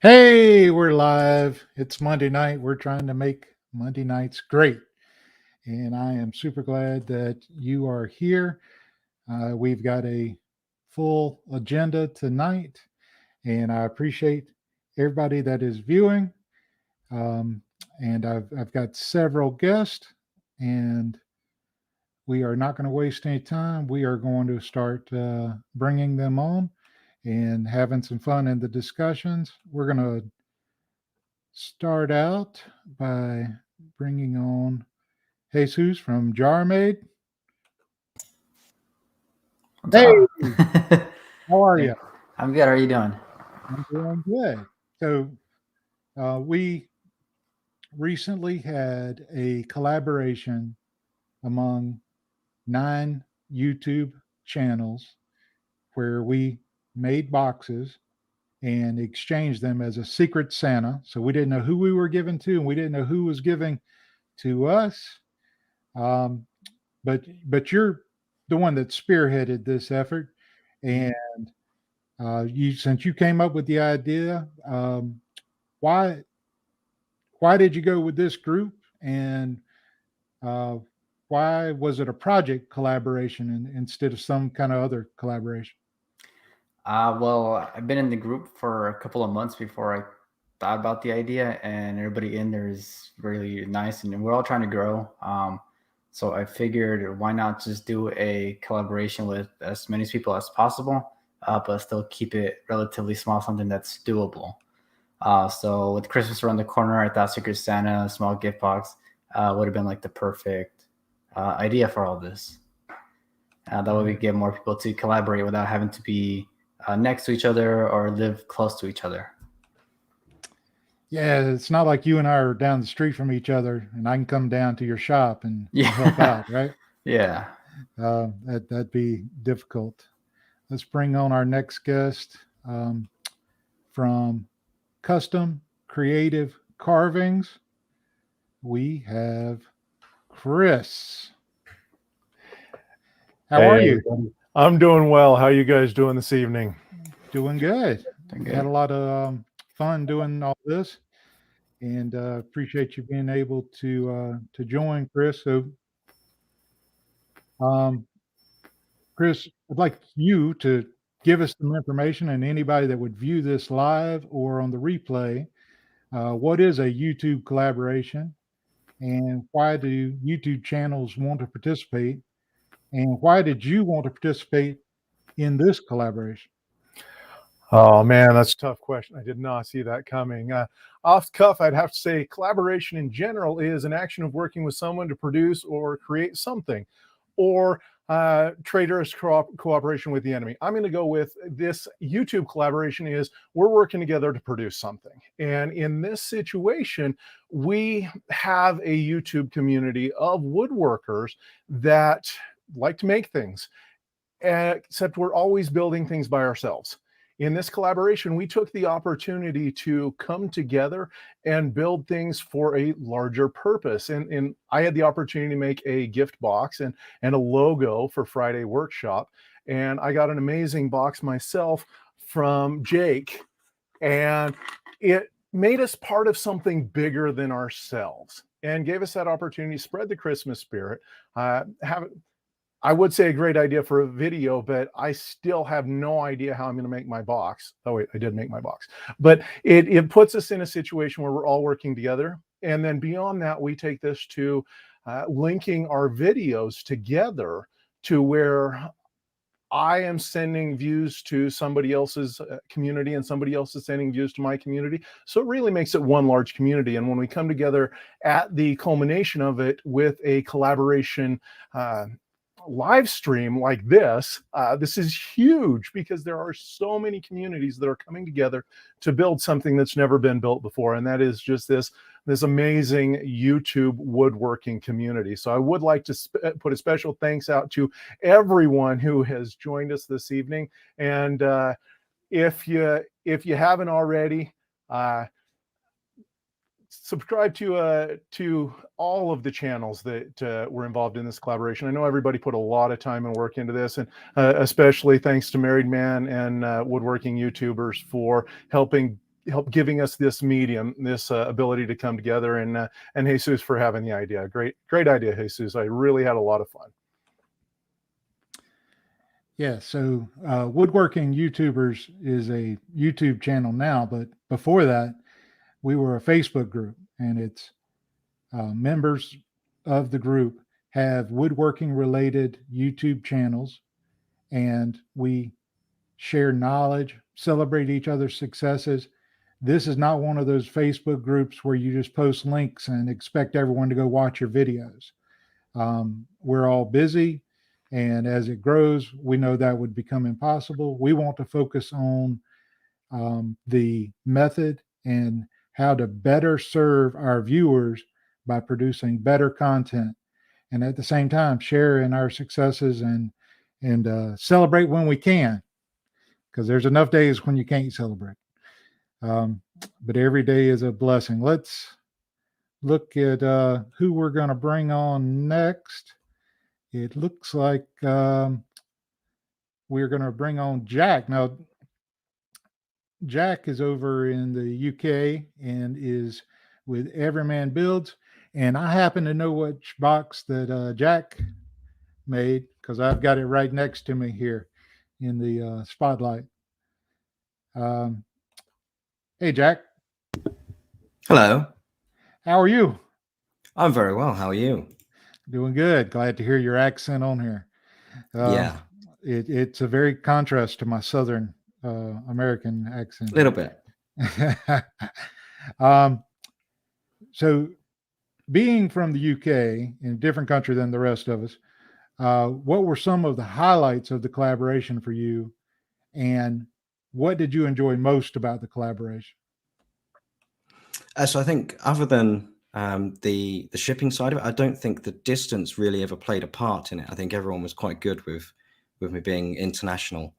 Hey, we're live. It's Monday night. We're trying to make Monday nights great. And I am super glad that you are here. We've got a full agenda tonight, and I appreciate everybody that is viewing. Um, and I've got several guests, and we are not going to waste any time. We are going to start bringing them on and having some fun in the discussions. We're going to start out by bringing on Jesus from Jarmade. What's Hey, up? how are Hey, you? I'm good. How are you doing? I'm doing good. So, we recently had a collaboration among 9 YouTube channels where we made boxes and exchanged them as a secret Santa. So we didn't know who we were giving to, and we didn't know who was giving to us. Um, but you're the one that spearheaded this effort, and you since you came up with the idea, why why did you go with this group, and uh, why was it a project collaboration instead of some kind of other collaboration? Well, I've been in the group for a couple of months before I thought about the idea, and everybody in there is really nice, and we're all trying to grow. So I figured, why not just do a collaboration with as many people as possible, but still keep it relatively small, something that's doable. So with Christmas around the corner, I thought Secret Santa, a small gift box, would have been like the perfect idea for all this. That way we get more people to collaborate without having to be next to each other or live close to each other. Yeah, it's not like you and I are down the street from each other, and I can come down to your shop and help Yeah. out, right? Yeah. That'd be difficult. Let's bring on our next guest from Custom Creative Carvings. We have Chris. How Hey, are you? everybody. I'm doing well. How you guys doing this evening? Doing good. Doing We had good. a lot of fun doing all this, and appreciate you being able to join, Chris. So, um, Chris, I'd like you to give us some information, and anybody that would view this live or on the replay. What is a YouTube collaboration, and why do YouTube channels want to participate? And why did you want to participate in this collaboration? Oh man, that's a tough question. I did not see that coming. Off the cuff, I'd have to say collaboration in general is an action of working with someone to produce or create something, or traitorous cooperation with the enemy. I'm going to go with this YouTube collaboration is we're working together to produce something. And in this situation, we have a YouTube community of woodworkers that like to make things, except we're always building things by ourselves. In this collaboration, we took the opportunity to come together and build things for a larger purpose. And I had the opportunity to make a gift box and a logo for Friday Workshop. And I got an amazing box myself from Jake. And it made us part of something bigger than ourselves and gave us that opportunity to spread the Christmas spirit. Have I would say a great idea for a video, but I still have no idea how I'm going to make my box. Oh wait, I did make my box. But it puts us in a situation where we're all working together. And then beyond that, we take this to linking our videos together to where I am sending views to somebody else's community and somebody else is sending views to my community. So it really makes it one large community. And when we come together at the culmination of it with a collaboration live stream like this, this is huge because there are so many communities that are coming together to build something that's never been built before. And that is just this amazing YouTube woodworking community. So I would like to put a special thanks out to everyone who has joined us this evening. And if you haven't already, subscribe to all of the channels that were involved in this collaboration. I know everybody put a lot of time and work into this, and especially thanks to Married Man and Woodworking YouTubers for helping giving us this medium, this ability to come together, and Jesus for having the idea. Great idea, Jesus. I really had a lot of fun. Yeah, so Woodworking YouTubers is a YouTube channel now, but before that, we were a Facebook group, and it's members of the group have woodworking related YouTube channels, and we share knowledge, celebrate each other's successes. This is not one of those Facebook groups where you just post links and expect everyone to go watch your videos. We're all busy, and as it grows, we know that would become impossible. We want to focus on the method and how to better serve our viewers by producing better content, and at the same time share in our successes and celebrate when we can, because there's enough days when you can't celebrate. But every day is a blessing. Let's look at who we're going to bring on next. It looks like we're going to bring on Jack. Now, Jack is over in the UK and is with Everyman Builds. And I happen to know which box that Jack made, because I've got it right next to me here in the spotlight. Hey, Jack. Hello. How are you? I'm very well. How are you? Doing good. Glad to hear your accent on here. Yeah. It's a very contrast to my Southern American accent. A little bit. So being from the UK, in a different country than the rest of us, what were some of the highlights of the collaboration for you, and what did you enjoy most about the collaboration? So I think other than the shipping side of it, I don't think the distance really ever played a part in it. I think everyone was quite good with me being international.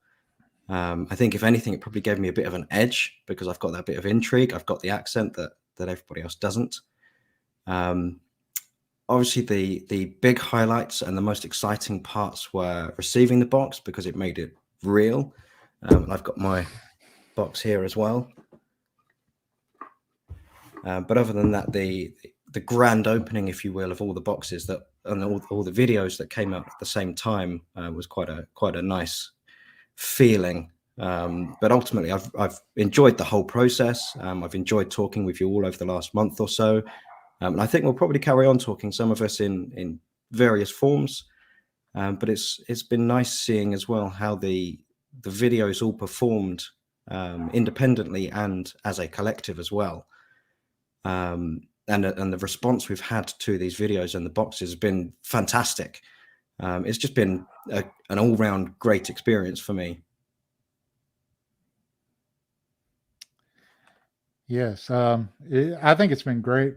I think if anything, it probably gave me a bit of an edge because I've got that bit of intrigue. I've got the accent that everybody else doesn't. Obviously, the big highlights and the most exciting parts were receiving the box because it made it real. I've got my box here as well. But other than that, the grand opening, if you will, of all the boxes and all the videos that came out at the same time was quite a nice feeling. But ultimately, I've enjoyed the whole process. I've enjoyed talking with you all over the last month or so. And I think we'll probably carry on talking, some of us in various forms. But it's been nice seeing as well how the videos all performed independently and as a collective as well. And the response we've had to these videos and the boxes has been fantastic. It's just been an all-round great experience for me. Yes, I think it's been great.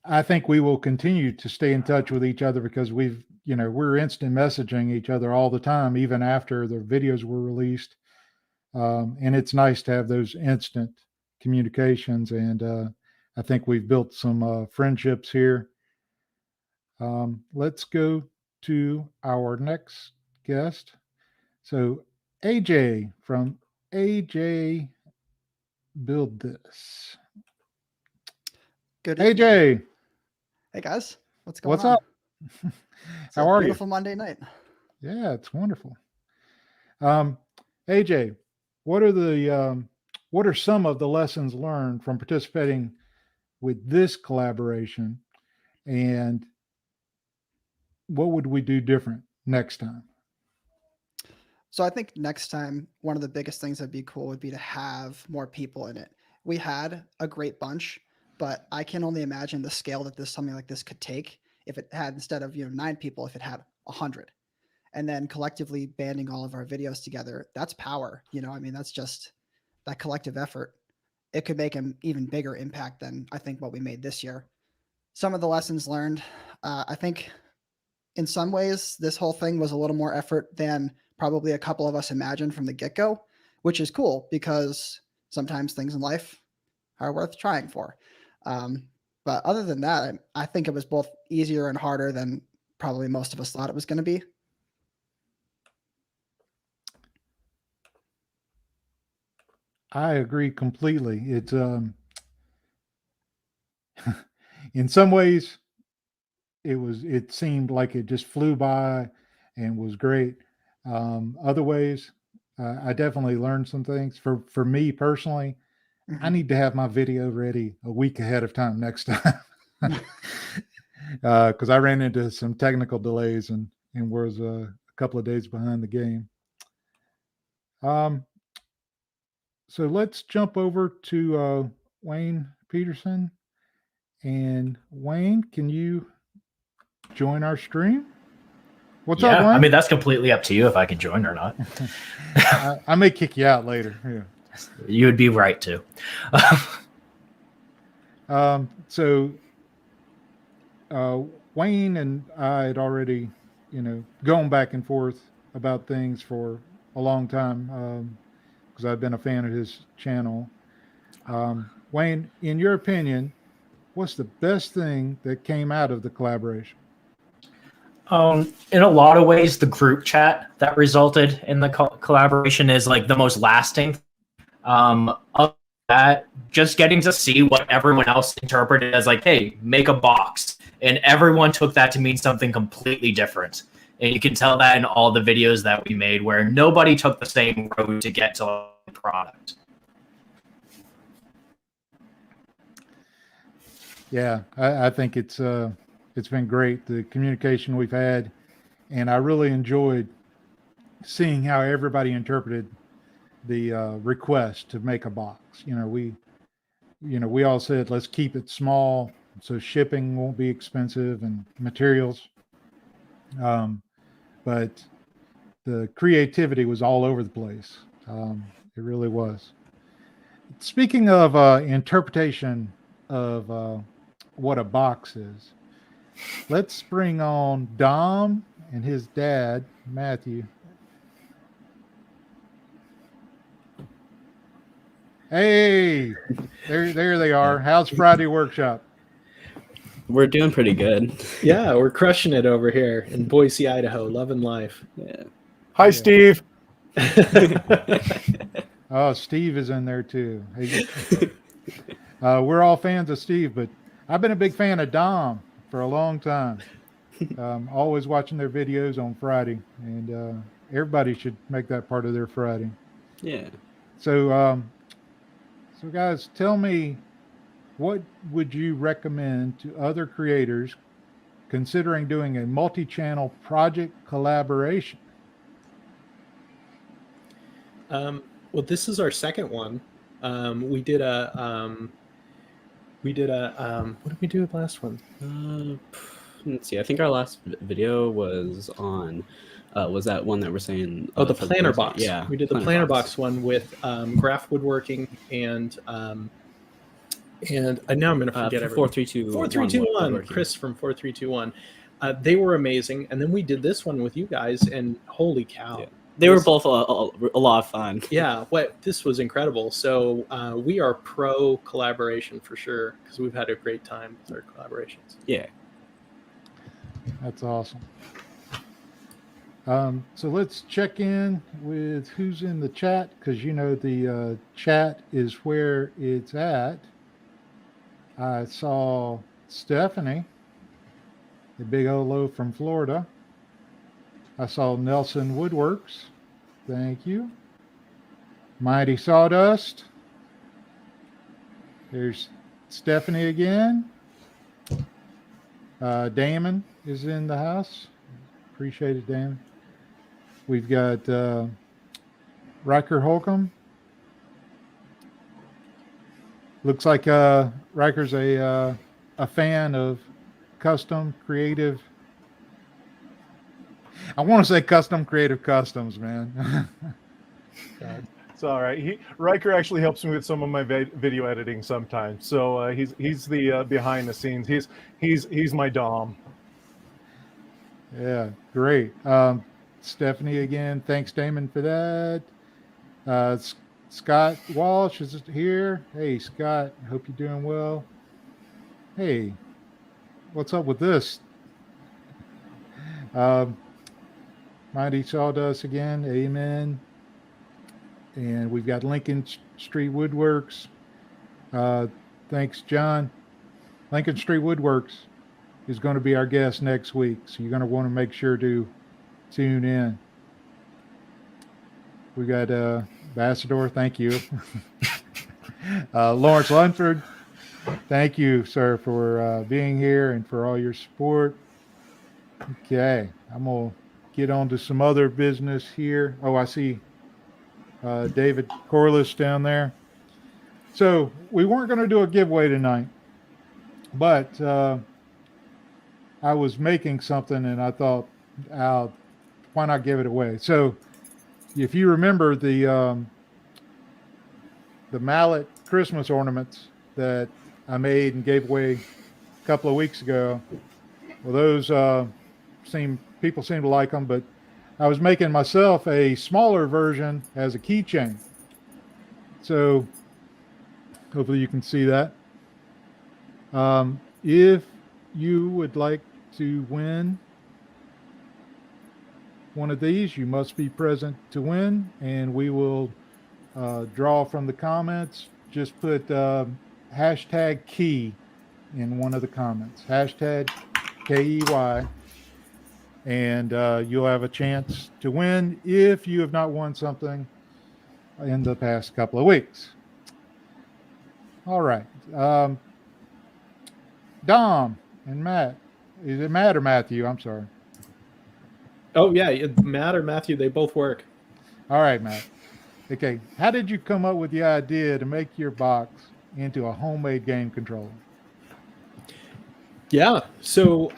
I think we will continue to stay in touch with each other because we're instant messaging each other all the time, even after the videos were released. And it's nice to have those instant communications. And I think we've built some friendships here. Let's go to our next guest. So AJ from AJ Build This. Good evening. AJ. Hey guys, what's going on? What's up? How are you? Beautiful Monday night. Yeah, it's wonderful. AJ, what are some of the lessons learned from participating with this collaboration, and what would we do different next time? So I think next time, one of the biggest things that'd be cool would be to have more people in it. We had a great bunch, but I can only imagine the scale that something like this could take if it had, instead of 9 people, if it had 100. And then collectively banding all of our videos together, that's power. That's just that collective effort. It could make an even bigger impact than I think what we made this year. Some of the lessons learned, I think in some ways, this whole thing was a little more effort than probably a couple of us imagined from the get-go, which is cool because sometimes things in life are worth trying for. But other than that, I think it was both easier and harder than probably most of us thought it was going to be. I agree completely. It's in some ways it seemed like it just flew by and was great. Other ways, I definitely learned some things. For me personally, I Mhm. need to have my video ready a week ahead of time next time. Because I ran into some technical delays and was a couple of days behind the game. Um, so let's jump over to Wayne Peterson. And Wayne, can you join our stream? What's up, Yeah, I Wayne? mean that's completely up to you if I can join or not. I may kick you out later. Yeah. You would be right to. So Wayne and I had already, gone back and forth about things for a long time because I've been a fan of his channel. Wayne, in your opinion, what's the best thing that came out of the collaboration? In a lot of ways, the group chat that resulted in the collaboration is like the most lasting. Of that, just getting to see what everyone else interpreted as like, hey, make a box. And everyone took that to mean something completely different. And you can tell that in all the videos that we made where nobody took the same road to get to the product. Yeah, I think it's been great, the communication we've had, and I really enjoyed seeing how everybody interpreted the request to make a box. We all said let's keep it small so shipping won't be expensive and materials. But the creativity was all over the place. It really was. Speaking of interpretation of what a box is, let's bring on Dom and his dad, Matthew. Hey, there they are. How's Friday workshop? We're doing pretty good. Yeah, we're crushing it over here in Boise, Idaho. Loving life. Yeah. Hi, Steve. Oh, Steve is in there too. Hey, we're all fans of Steve, but I've been a big fan of Dom for a long time. Always watching their videos on Friday, and everybody should make that part of their Friday. Yeah. So guys, tell me, what would you recommend to other creators considering doing a multi-channel project collaboration? Well, this is our second one. We did a what did we do with last one? Let's see. I think our last video was on was that one that we're saying? The for planner Thursday? box. Yeah, We did the planner box one with Graph Woodworking and now I'm going to forget everything. 4321. Chris from 4321. They were amazing, and then we did this one with you guys, and holy cow. Yeah. They were both a lot of fun. Yeah, this was incredible. So we are pro collaboration for sure because we've had a great time with our collaborations. Yeah. That's awesome. So let's check in with who's in the chat, because the chat is where it's at. I saw Stephanie, the big Olo from Florida. I saw Nelson Woodworks. Thank you. Mighty Sawdust. There's Stephanie again. Damon is in the house. Appreciate it, Damon. We've got Riker Holcomb. Looks like Riker's a fan of custom creative. I want to say custom creative customs, man. It's all right. Riker actually helps me with some of my video editing sometimes. So he's the behind the scenes. He's my dom. Yeah, great. Stephanie again. Thanks, Damon, for that. Scott Walsh is here. Hey, Scott. Hope you're doing well. Hey, what's up with this? Mighty Sawdust again. Amen. And we've got Lincoln Street Woodworks. Thanks, John. Lincoln Street Woodworks is going to be our guest next week, so you're going to want to make sure to tune in. We got Bassador, thank you. Lawrence Lunford, thank you, sir, for being here and for all your support. Okay, I'm going to get on to some other business here. Oh, I see David Corliss down there. So we weren't going to do a giveaway tonight, but I was making something and I thought, why not give it away? So if you remember the mallet Christmas ornaments that I made and gave away a couple of weeks ago, well, those people seem to like them, but I was making myself a smaller version as a keychain. So hopefully you can see that. If you would like to win one of these, you must be present to win, and we will draw from the comments. Just put hashtag key in one of the comments, hashtag KEY, and you'll have a chance to win if you have not won something in the past couple of weeks. All right. Dom and Matt. Is it Matt or Matthew? I'm sorry. Oh, yeah. Matt or Matthew, they both work. All right, Matt. Okay. How did you come up with the idea to make your box into a homemade game controller? Yeah. So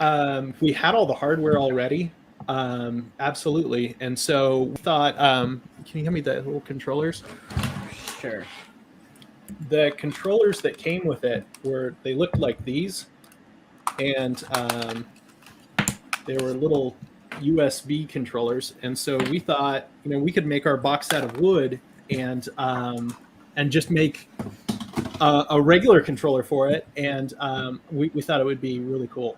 we had all the hardware already. Absolutely. And so we thought, can you give me the little controllers? Sure. The controllers that came with it they looked like these, and they were little USB controllers. And so we thought, we could make our box out of wood and just make a regular controller for it. And we thought it would be really cool.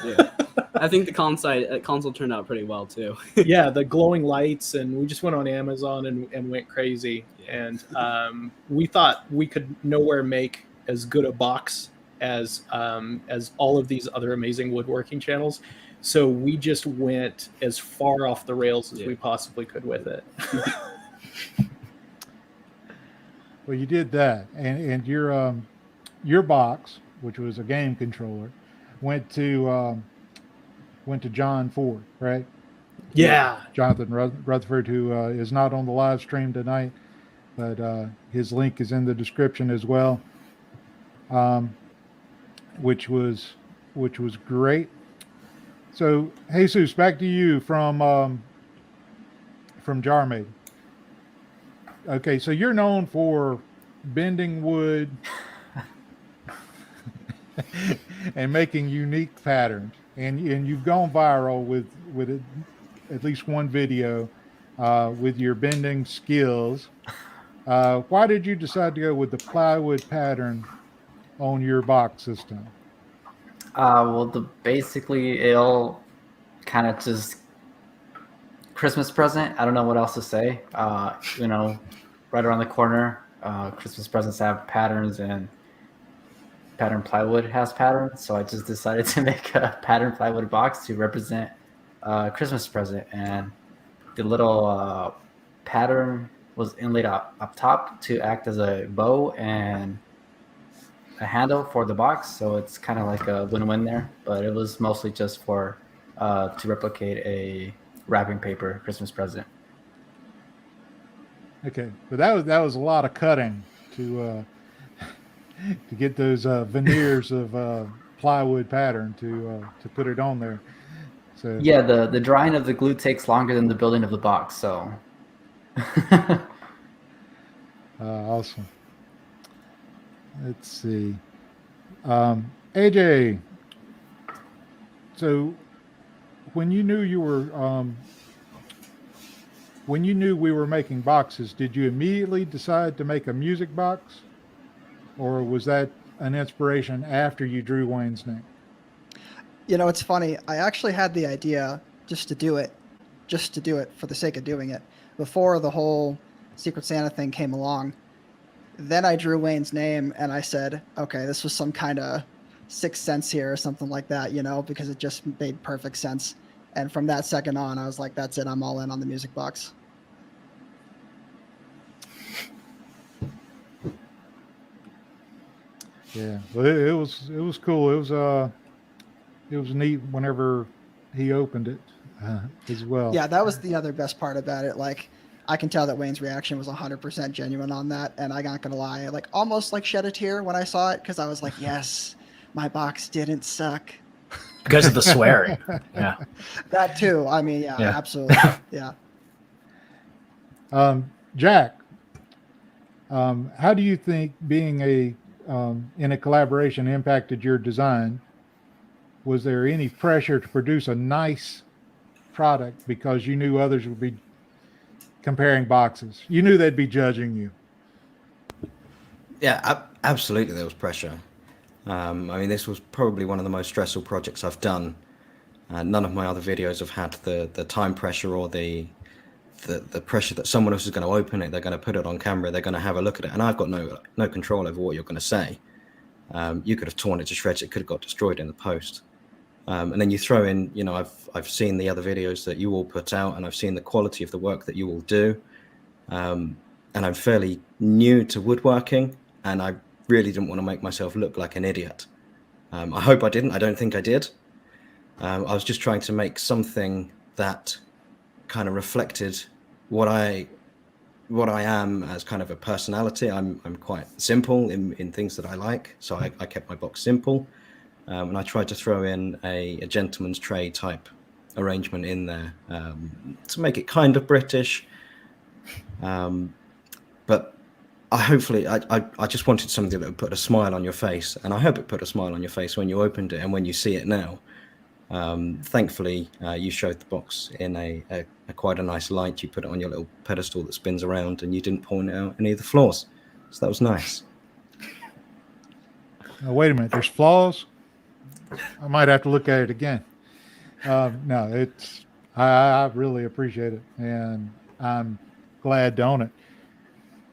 Yeah. I think the console turned out pretty well too. Yeah, the glowing lights, and we just went on Amazon and went crazy. And we thought we could nowhere make as good a box as all of these other amazing woodworking channels. So we just went as far off the rails as we possibly could with it. Well, you did that, and your box, which was a game controller, went to Jon Ford, right? Yeah. Jonathan Rutherford, who is not on the live stream tonight, but his link is in the description as well, which was great. So, Jesus, back to you from Jar Maiden. Okay, so you're known for bending wood and making unique patterns, and you've gone viral with at least one video with your bending skills. Why did you decide to go with the plywood pattern on your box system? Well, basically it'll kind of just Christmas present. I don't know what else to say. Right around the corner, Christmas presents have patterns, and pattern plywood has patterns. So I just decided to make a pattern plywood box to represent Christmas present, and the little pattern was inlaid up top to act as a bow and a handle for the box. So it's kind of like a win-win there, but it was mostly just for to replicate a wrapping paper Christmas present. Okay, but that was a lot of cutting to get those veneers of plywood pattern to put it on there. So yeah, the drying of the glue takes longer than the building of the box. So awesome. Let's see, AJ. So when you knew we were making boxes, did you immediately decide to make a music box, or was that an inspiration after you drew Wayne's name? It's funny. I actually had the idea just to do it for the sake of doing it before the whole Secret Santa thing came along. Then I drew Wayne's name and I said, okay, this was some kind of sixth sense here or something like that, you know, because it just made perfect sense. And from that second on, I was like, that's it. I'm all in on the music box. Yeah, but it was cool. It was neat whenever he opened it as well. Yeah, that was the other best part about it. Like, I can tell that Wayne's reaction was 100% genuine on that. And I'm not going to lie, I like almost like shed a tear when I saw it because I was like, yes, my box didn't suck. Because of the swearing. Yeah. That too. I mean, yeah. Absolutely. Yeah. Jack, how do you think being in a collaboration impacted your design? Was there any pressure to produce a nice product because you knew others would be comparing boxes? You knew they'd be judging you. Yeah, absolutely. There was pressure. I mean, this was probably one of the most stressful projects I've done. None of my other videos have had the time pressure or the pressure that someone else is going to open it, they're going to put it on camera, they're going to have a look at it, and I've got no control over what you're going to say. You could have torn it to shreds, it could have got destroyed in the post. And then you throw in, you know, I've seen the other videos that you all put out, and I've seen the quality of the work that you all do. And I'm fairly new to woodworking, and I really didn't want to make myself look like an idiot. I hope I didn't. I don't think I did. I was just trying to make something that kind of reflected what I am as kind of a personality. I'm quite simple in things that I like, so I kept my box simple, and I tried to throw in a gentleman's tray type arrangement in there to make it kind of British. But I just wanted something that would put a smile on your face, and I hope it put a smile on your face when you opened it and when you see it now. Thankfully, you showed the box in a quite a nice light. You put it on your little pedestal that spins around, and you didn't point out any of the flaws. So that was nice. Now, wait a minute. There's flaws? I might have to look at it again. No, I really appreciate it, and I'm glad to own it.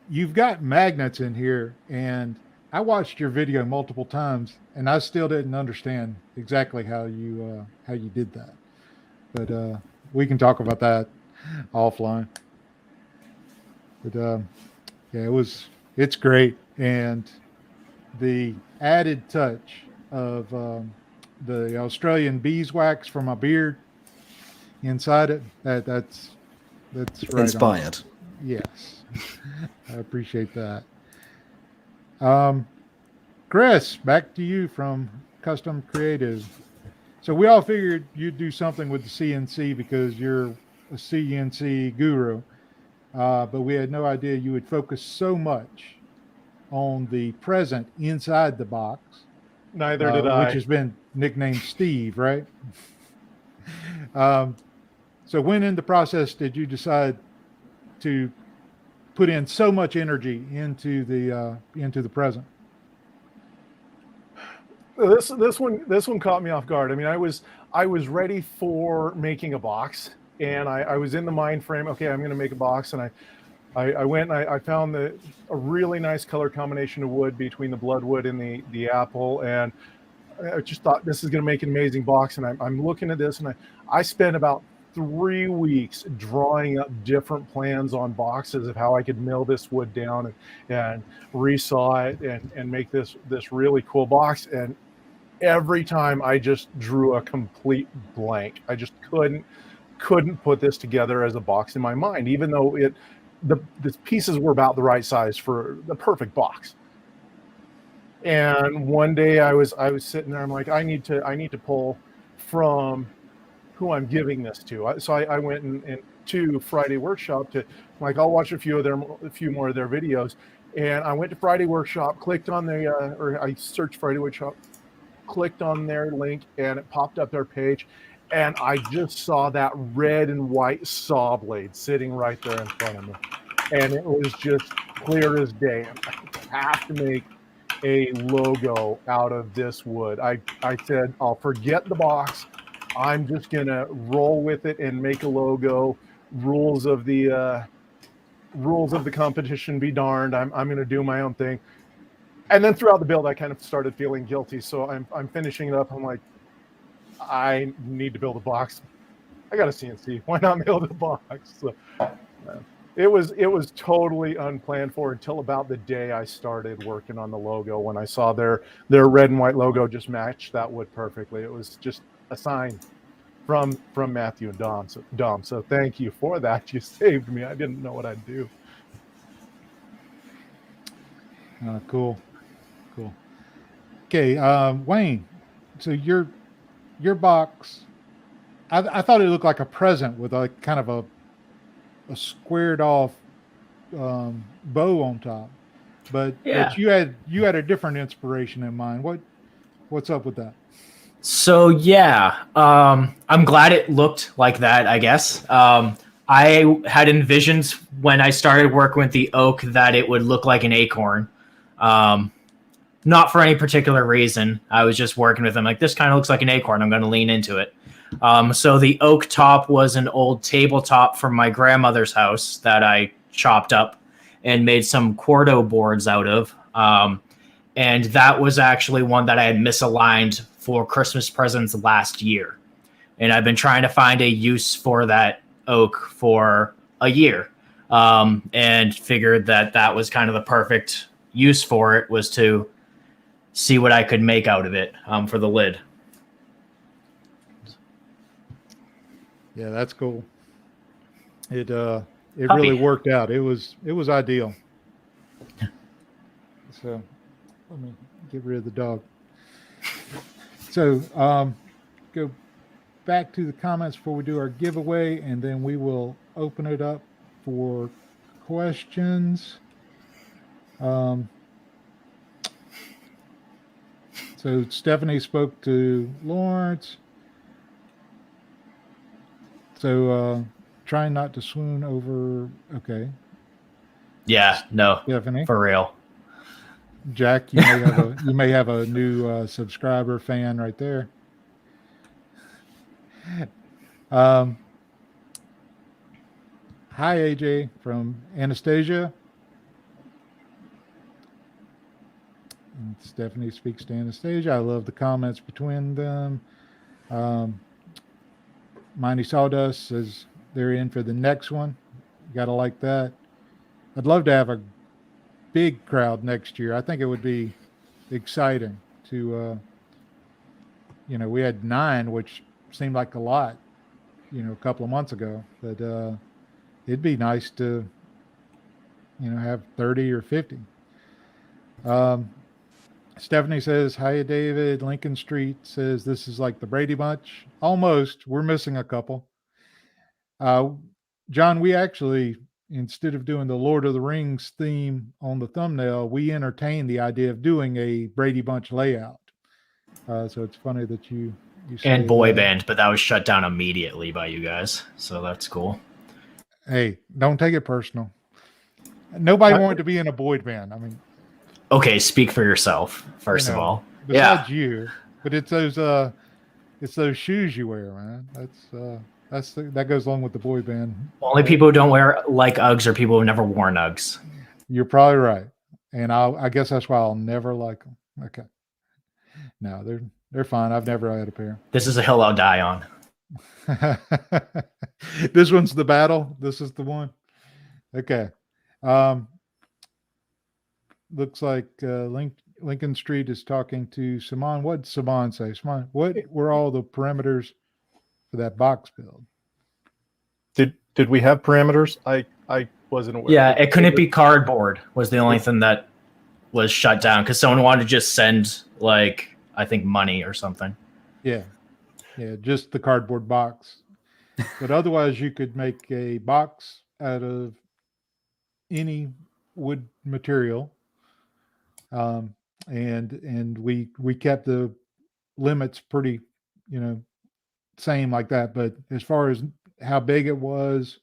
You've got magnets in here, and I watched your video multiple times, and I still didn't understand exactly how you did that. But we can talk about that offline. But yeah, it's great, and the added touch of the Australian beeswax from my beard inside it, that's right Inspired. on. Yes. I appreciate that. Chris, back to you from Custom Creative. So we all figured you'd do something with the CNC because you're a CNC guru, but we had no idea you would focus so much on the present inside the box. Neither did I. Which has been nicknamed Steve, right? So when in the process did you decide to put in so much energy into the present? This one caught me off guard. I mean, I was ready for making a box, and I was in the mind frame. Okay, I'm going to make a box, and I went and I found a really nice color combination of wood between the bloodwood and the apple, and I just thought this is going to make an amazing box. And I'm looking at this, and I spent about 3 weeks drawing up different plans on boxes of how I could mill this wood down and resaw it and make this really cool box. And every time I just drew a complete blank. I just couldn't put this together as a box in my mind, even though the pieces were about the right size for the perfect box. And one day I was sitting there, I'm like, I need to pull from who I'm giving this to. So I went and to Friday Workshop I'll watch a few more of their videos. And I went to Friday Workshop, clicked on I searched Friday Workshop, clicked on their link, and it popped up their page. And I just saw that red and white saw blade sitting right there in front of me. And it was just clear as day. I have to make a logo out of this wood. I said, I'll forget the box. I'm just going to roll with it and make a logo. Rules of the rules of the competition be darned. I'm going to do my own thing. And then throughout the build, I kind of started feeling guilty. So I'm finishing it up. I'm like, I need to build a box. I got a CNC. Why not build a box? So, it was totally unplanned for until about the day I started working on the logo. When I saw their red and white logo just matched that wood perfectly. It was just a sign from Matthew and Dom. So thank you for that. You saved me. I didn't know what I'd do. Cool. Okay, Wayne. So your box, I thought it looked like a present with a kind of a squared off bow on top, but you had a different inspiration in mind. What's up with that? So yeah, I'm glad it looked like that, I guess. I had envisioned when I started working with the oak that it would look like an acorn. Not for any particular reason. I was just working with them like, this kind of looks like an acorn. I'm going to lean into it. So the oak top was an old tabletop from my grandmother's house that I chopped up and made some quarto boards out of. And that was actually one that I had misaligned for Christmas presents last year. And I've been trying to find a use for that oak for a year. And figured that was kind of the perfect use for it, was to see what I could make out of it for the lid. Yeah, that's cool. It really worked out. It was ideal. So let me get rid of the dog. So go back to the comments before we do our giveaway, and then we will open it up for questions. So Stephanie spoke to Lawrence. So trying not to swoon over. Okay. Yeah, no, Stephanie, for real. Jack, you may have a new subscriber fan right there. Hi AJ from Anastasia. And Stephanie speaks to Anastasia. I love the comments between them. Miney Sawdust says they're in for the next one. You gotta like that. I'd love to have a big crowd next year. I think it would be exciting to, we had 9, which seemed like a lot, a couple of months ago, but it'd be nice to, have 30 or 50. Stephanie says, hi, David. Lincoln Street says this is like the Brady Bunch. Almost. We're missing a couple. John, we actually, instead of doing the Lord of the Rings theme on the thumbnail, we entertained the idea of doing a Brady Bunch layout. So it's funny that you and boy band, but that was shut down immediately by you guys. So that's cool. Hey, don't take it personal. Nobody wanted to be in a boy band. I mean, okay, speak for yourself, first of all. Besides you, but it's those shoes you wear, man. That goes along with the boy band. Only people who don't wear like Uggs are people who've never worn Uggs. You're probably right, and I guess that's why I'll never like them. Okay, no, they're fine. I've never had a pair. This is a hill I'll die on. This one's the battle. This is the one. Okay. Looks like Lincoln Street is talking to Simon. What did Simon say? Simon, what were all the parameters for that box build? Did we have parameters? I wasn't aware. Yeah, it couldn't be cardboard was the only thing that was shut down because someone wanted to just send I think money or something. Yeah, just the cardboard box. But otherwise, you could make a box out of any wood material. And we kept the limits pretty, same like that. But as far as how big it was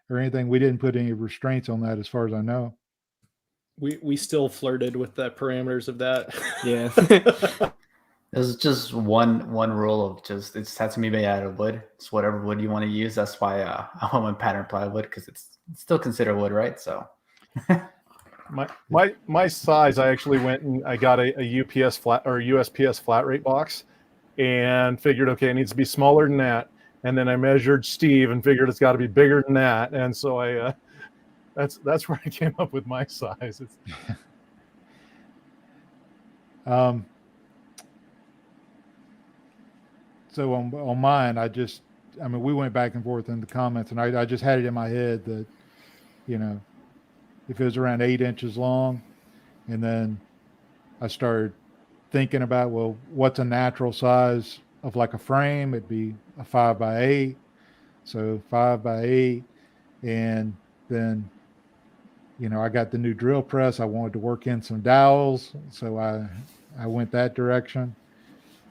or anything, we didn't put any restraints on that as far as I know. We still flirted with the parameters of that. Yeah. There's just one rule of just it just has to be made out of wood. It's whatever wood you want to use. That's why I went pattern plywood because it's still considered wood, right? So My size, I actually went and I got a UPS flat or USPS flat rate box and figured, okay, it needs to be smaller than that. And then I measured Steve and figured it's got to be bigger than that. And so I that's where I came up with my size. It's, So on mine, I mean, we went back and forth in the comments, and I just had it in my head that, you know, if it was around 8 inches long, and then I started thinking about, well, what's a natural size of like a frame? It'd be a 5x8, so 5x8, and then, you know, I got the new drill press. I wanted to work in some dowels, so I went that direction.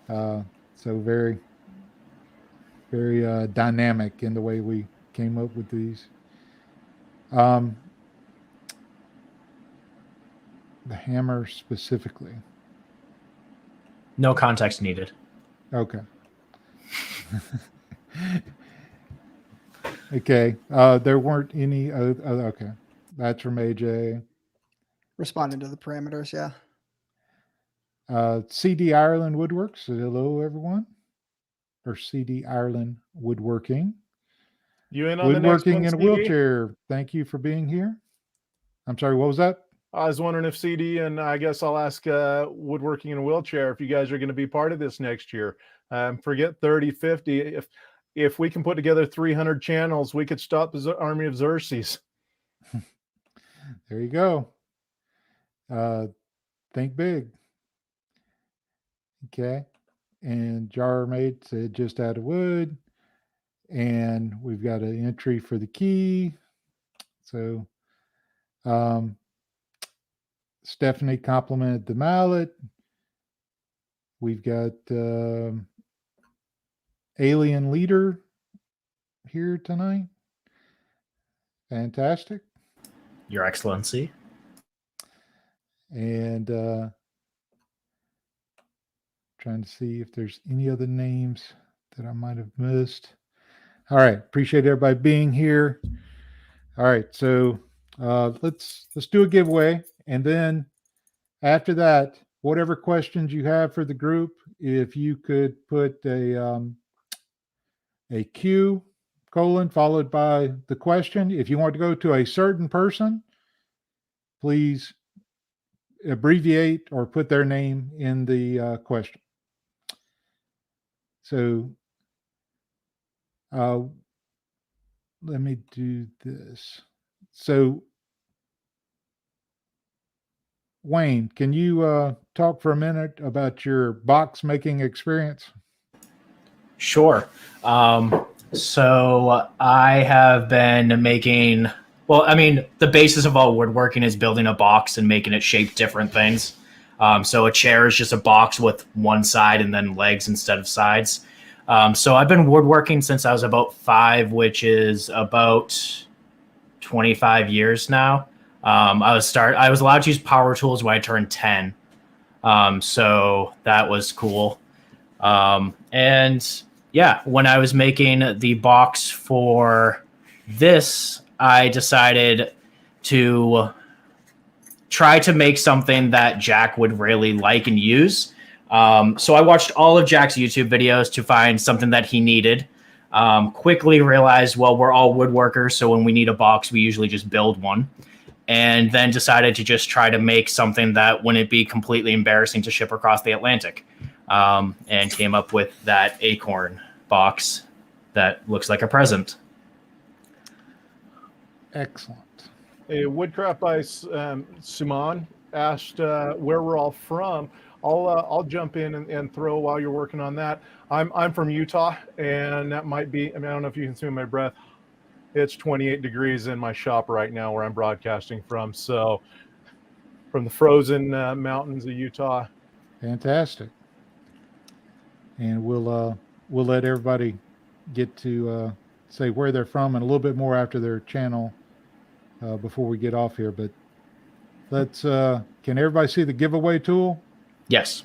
So very dynamic in the way we came up with these. The hammer specifically. No context needed. Okay. Okay. There weren't any. Okay. That's from AJ. Responding to the parameters, yeah. CD Ireland Woodworks. Hello, everyone. Or CD Ireland Woodworking. you in on the next Woodworking one, in a Stevie? wheelchair. Thank you for being here. I'm sorry, what was that? I was wondering if CD, and I guess I'll ask Woodworking in a Wheelchair, if you guys are going to be part of this next year. Forget 30, 50. If we can put together 300 channels, we could stop the army of Xerxes. There you go. Think big. Okay. And Jar Mate said just out of wood. And we've got an entry for the key. So Stephanie complimented the mallet. We've got Alien Leader here tonight. Fantastic. Your Excellency. And trying to see if there's any other names that I might have missed. All right. Appreciate everybody being here. All right. So let's do a giveaway. And then after that, whatever questions you have for the group, if you could put a Q : followed by the question. If you want to go to a certain person, please abbreviate or put their name in the question. So let me do this. So Wayne, can you talk for a minute about your box making experience? Sure. So I have been making, well, I mean, the basis of all woodworking is building a box and making it shape different things. So a chair is just a box with one side and then legs instead of sides. So I've been woodworking since I was about 5, which is about 25 years now. I was allowed to use power tools when I turned 10. So that was cool. And yeah, when I was making the box for this, I decided to try to make something that Jack would really like and use. So I watched all of Jack's YouTube videos to find something that he needed. Quickly realized, well, we're all woodworkers, so when we need a box, we usually just build one. And then decided to just try to make something that wouldn't be completely embarrassing to ship across the Atlantic. And came up with that acorn box that looks like a present. Excellent. Woodcraft by Suman asked where we're all from. I'll jump in and throw while you're working on that. I'm from Utah, and that might be, I mean, I don't know if you can see my breath. It's 28 degrees in my shop right now where I'm broadcasting from. So from the frozen mountains of Utah. Fantastic. And we'll let everybody get to say where they're from and a little bit more after their channel before we get off here. But let's can everybody see the giveaway tool? Yes.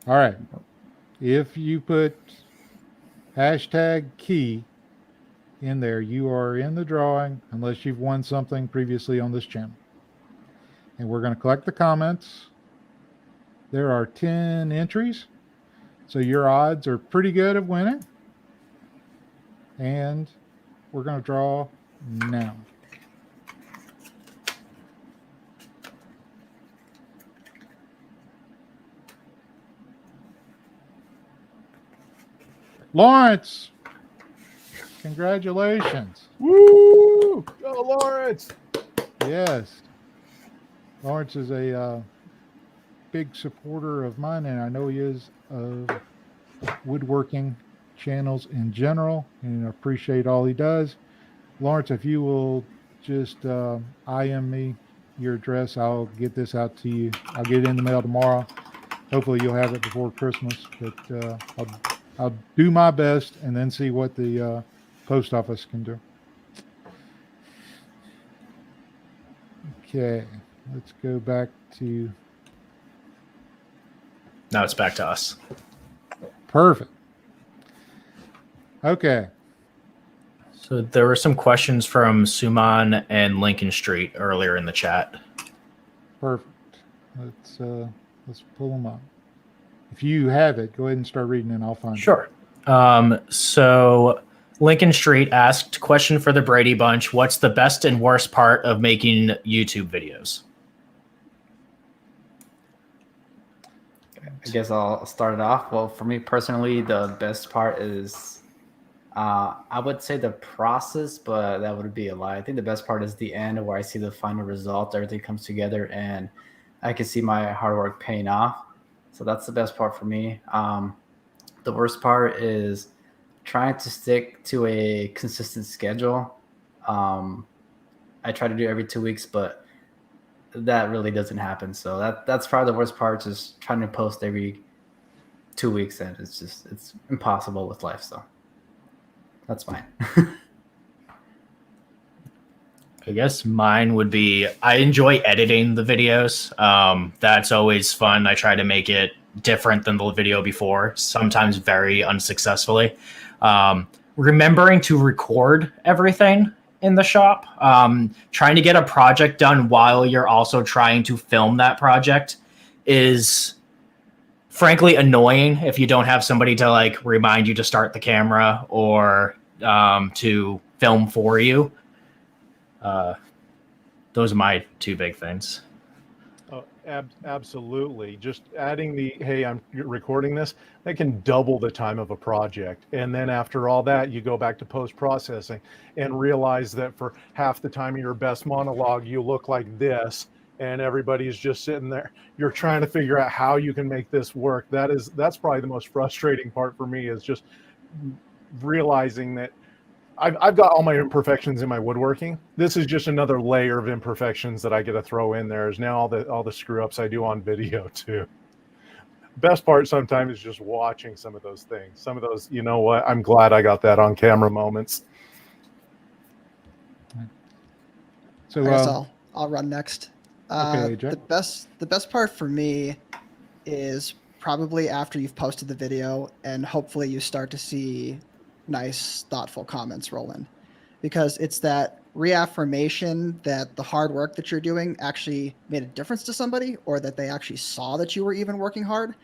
All right. If you put #key in there, you are in the drawing unless you've won something previously on this channel. And we're going to collect the comments. There are 10 entries, so your odds are pretty good of winning. And we're going to draw now. Lawrence, congratulations. Woo! Go, Lawrence! Yes. Lawrence is a big supporter of mine, and I know he is of woodworking channels in general, and I appreciate all he does. Lawrence, if you will just IM me your address, I'll get this out to you. I'll get it in the mail tomorrow. Hopefully you'll have it before Christmas, but I'll do my best and then see what the post office can do. Okay, let's go back to... Now it's back to us. Perfect. Okay. So there were some questions from Suman and Lincoln Street earlier in the chat. Perfect. Let's pull them up. If you have it, go ahead and start reading and I'll find it. Sure. So Lincoln Street asked, question for the Brady Bunch, what's the best and worst part of making YouTube videos? I guess I'll start it off. Well, for me personally, the best part is, I would say the process, but that would be a lie. I think the best part is the end where I see the final result, everything comes together and I can see my hard work paying off. So that's the best part for me. The worst part is trying to stick to a consistent schedule. I try to do every 2 weeks, but that really doesn't happen. So that's probably the worst part, just trying to post every 2 weeks, and it's impossible with life. So that's fine. I guess mine would be, I enjoy editing the videos. That's always fun. I try to make it different than the video before, sometimes very unsuccessfully. Remembering to record everything in the shop, trying to get a project done while you're also trying to film that project is frankly annoying if you don't have somebody to like remind you to start the camera or to film for you. Those are my two big things. Oh, absolutely. Just adding the, hey, I'm recording this, that can double the time of a project. And then after all that, you go back to post-processing and realize that for half the time of your best monologue, you look like this, and everybody's just sitting there. You're trying to figure out how you can make this work. That's probably the most frustrating part for me, is just realizing that I've got all my imperfections in my woodworking. This is just another layer of imperfections that I get to throw in there. Is now all the screw ups I do on video too. Best part sometimes is just watching some of those things. Some of those, you know what? I'm glad I got that on camera moments. So I guess I'll run next. Okay, Jack. The best part for me is probably after you've posted the video and hopefully you start to see nice, thoughtful comments roll in, because it's that reaffirmation that the hard work that you're doing actually made a difference to somebody, or that they actually saw that you were even working hard.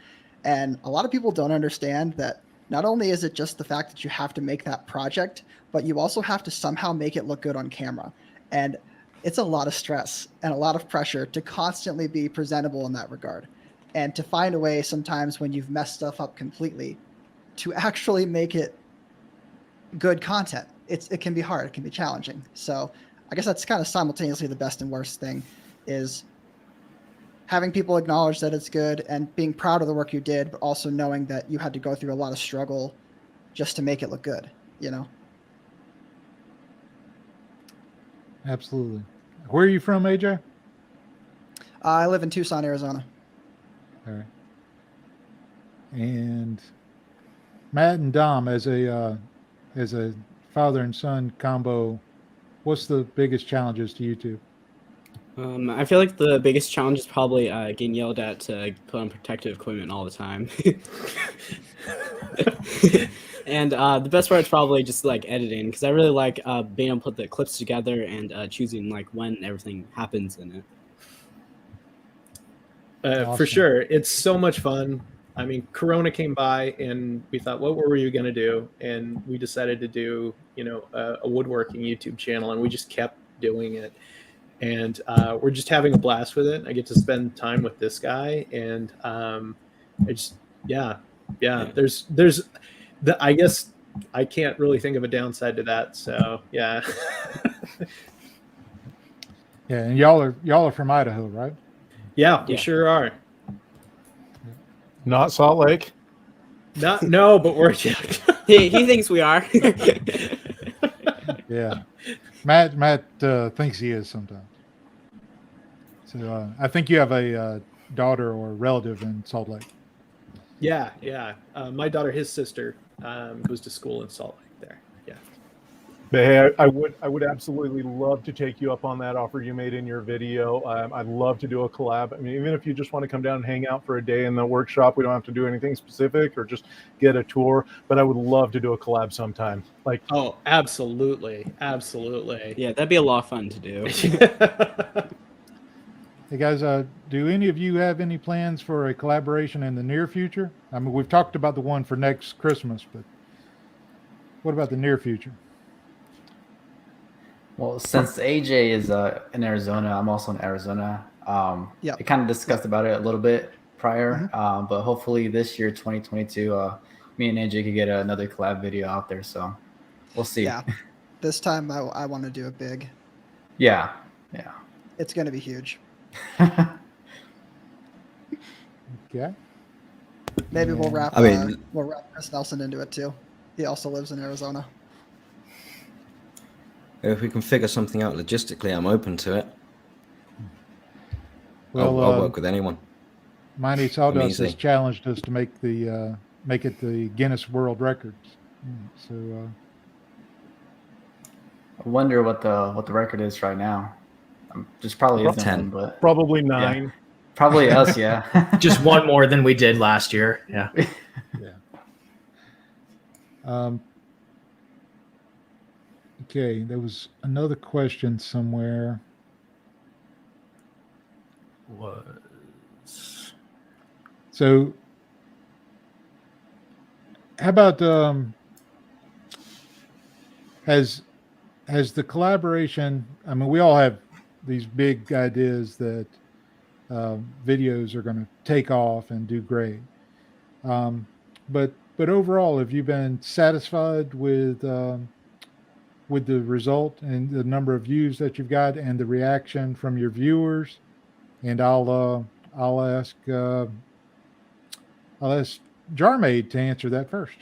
And a lot of people don't understand that not only is it just the fact that you have to make that project, but you also have to somehow make it look good on camera. And it's a lot of stress and a lot of pressure to constantly be presentable in that regard. And to find a way sometimes when you've messed stuff up completely to actually make it good content. It can be hard. It can be challenging. So I guess that's kind of simultaneously the best and worst thing, is having people acknowledge that it's good and being proud of the work you did, but also knowing that you had to go through a lot of struggle just to make it look good, you know? Absolutely. Where are you from, AJ? I live in Tucson, Arizona. All right. And Matt and Dom, as a father and son combo, what's the biggest challenges to YouTube? I feel like the biggest challenge is probably getting yelled at to put on protective equipment all the time. And the best part is probably just like editing, because I really like being able to put the clips together and choosing like when everything happens in it. Awesome. For sure. It's so much fun. I mean, Corona came by and we thought, what were we going to do? And we decided to do, a woodworking YouTube channel, and we just kept doing it. And we're just having a blast with it. I get to spend time with this guy, and I guess I can't really think of a downside to that. So yeah. Yeah, and y'all are from Idaho, right? Yeah, we sure are. Not Salt Lake. No, but we're he thinks we are. Yeah, Matt thinks he is sometimes. So I think you have a daughter or relative in Salt Lake. Yeah. My daughter, his sister, goes to school in Salt Lake there. Yeah. But hey, I would absolutely love to take you up on that offer you made in your video. I'd love to do a collab. I mean, even if you just want to come down and hang out for a day in the workshop, we don't have to do anything specific, or just get a tour. But I would love to do a collab sometime. Like, oh, absolutely. Yeah, that'd be a lot of fun to do. Hey guys, do any of you have any plans for a collaboration in the near future? I mean, we've talked about the one for next Christmas, but what about the near future? Well, since AJ is in Arizona, I'm also in Arizona. Yeah. I kind of discussed about it a little bit prior, but hopefully this year, 2022, me and AJ could get another collab video out there. So we'll see. Yeah. This time I want to do it big. Yeah. It's going to be huge. Okay. Maybe we'll wrap Chris Nelson into it too. He also lives in Arizona. If we can figure something out logistically, I'm open to it. Well, I'll work with anyone. Mighty Sawdust has challenged us to make it the Guinness World Records. So I wonder what the record is right now. Just probably isn't 10, one, but probably 9. Yeah. Probably us, yeah. Just one more than we did last year. Yeah. Okay, there was another question somewhere. So, how about has the collaboration? I mean, we all have these big ideas that videos are going to take off and do great, but overall, have you been satisfied with the result and the number of views that you've got and the reaction from your viewers? And I'll ask Jarmaid to answer that first.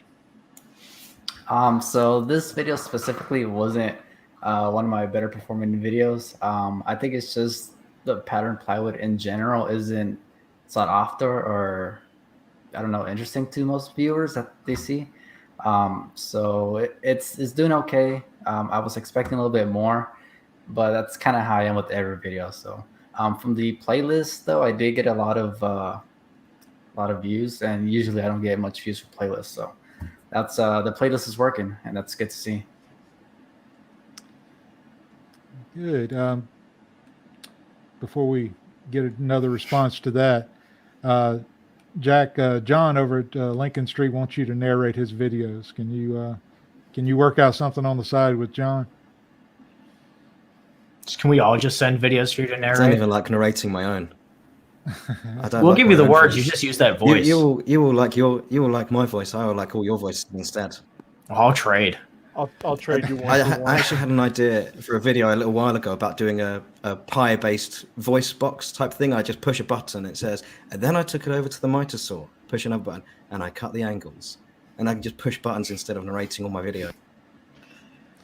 So this video specifically wasn't one of my better performing videos. I think it's just the pattern plywood in general isn't sought after, or I don't know, interesting to most viewers that they see. So it's doing okay. I was expecting a little bit more, but that's kind of how I am with every video. So from the playlist though, I did get a lot of views, and usually I don't get much views for playlists. So that's the playlist is working, and that's good to see. Good. Before we get another response to that, Jack, John over at Lincoln Street wants you to narrate his videos. Can you work out something on the side with John? Can we all just send videos for you to narrate? I don't even like narrating my own. We'll give you the words. You just use that voice. You will like my voice. I will like all your voices instead. I'll trade. I'll trade you one. I actually had an idea for a video a little while ago about doing a pie-based voice box type thing. I just push a button, it says, and then I took it over to the miter saw, push another button, and I cut the angles. And I can just push buttons instead of narrating all my video.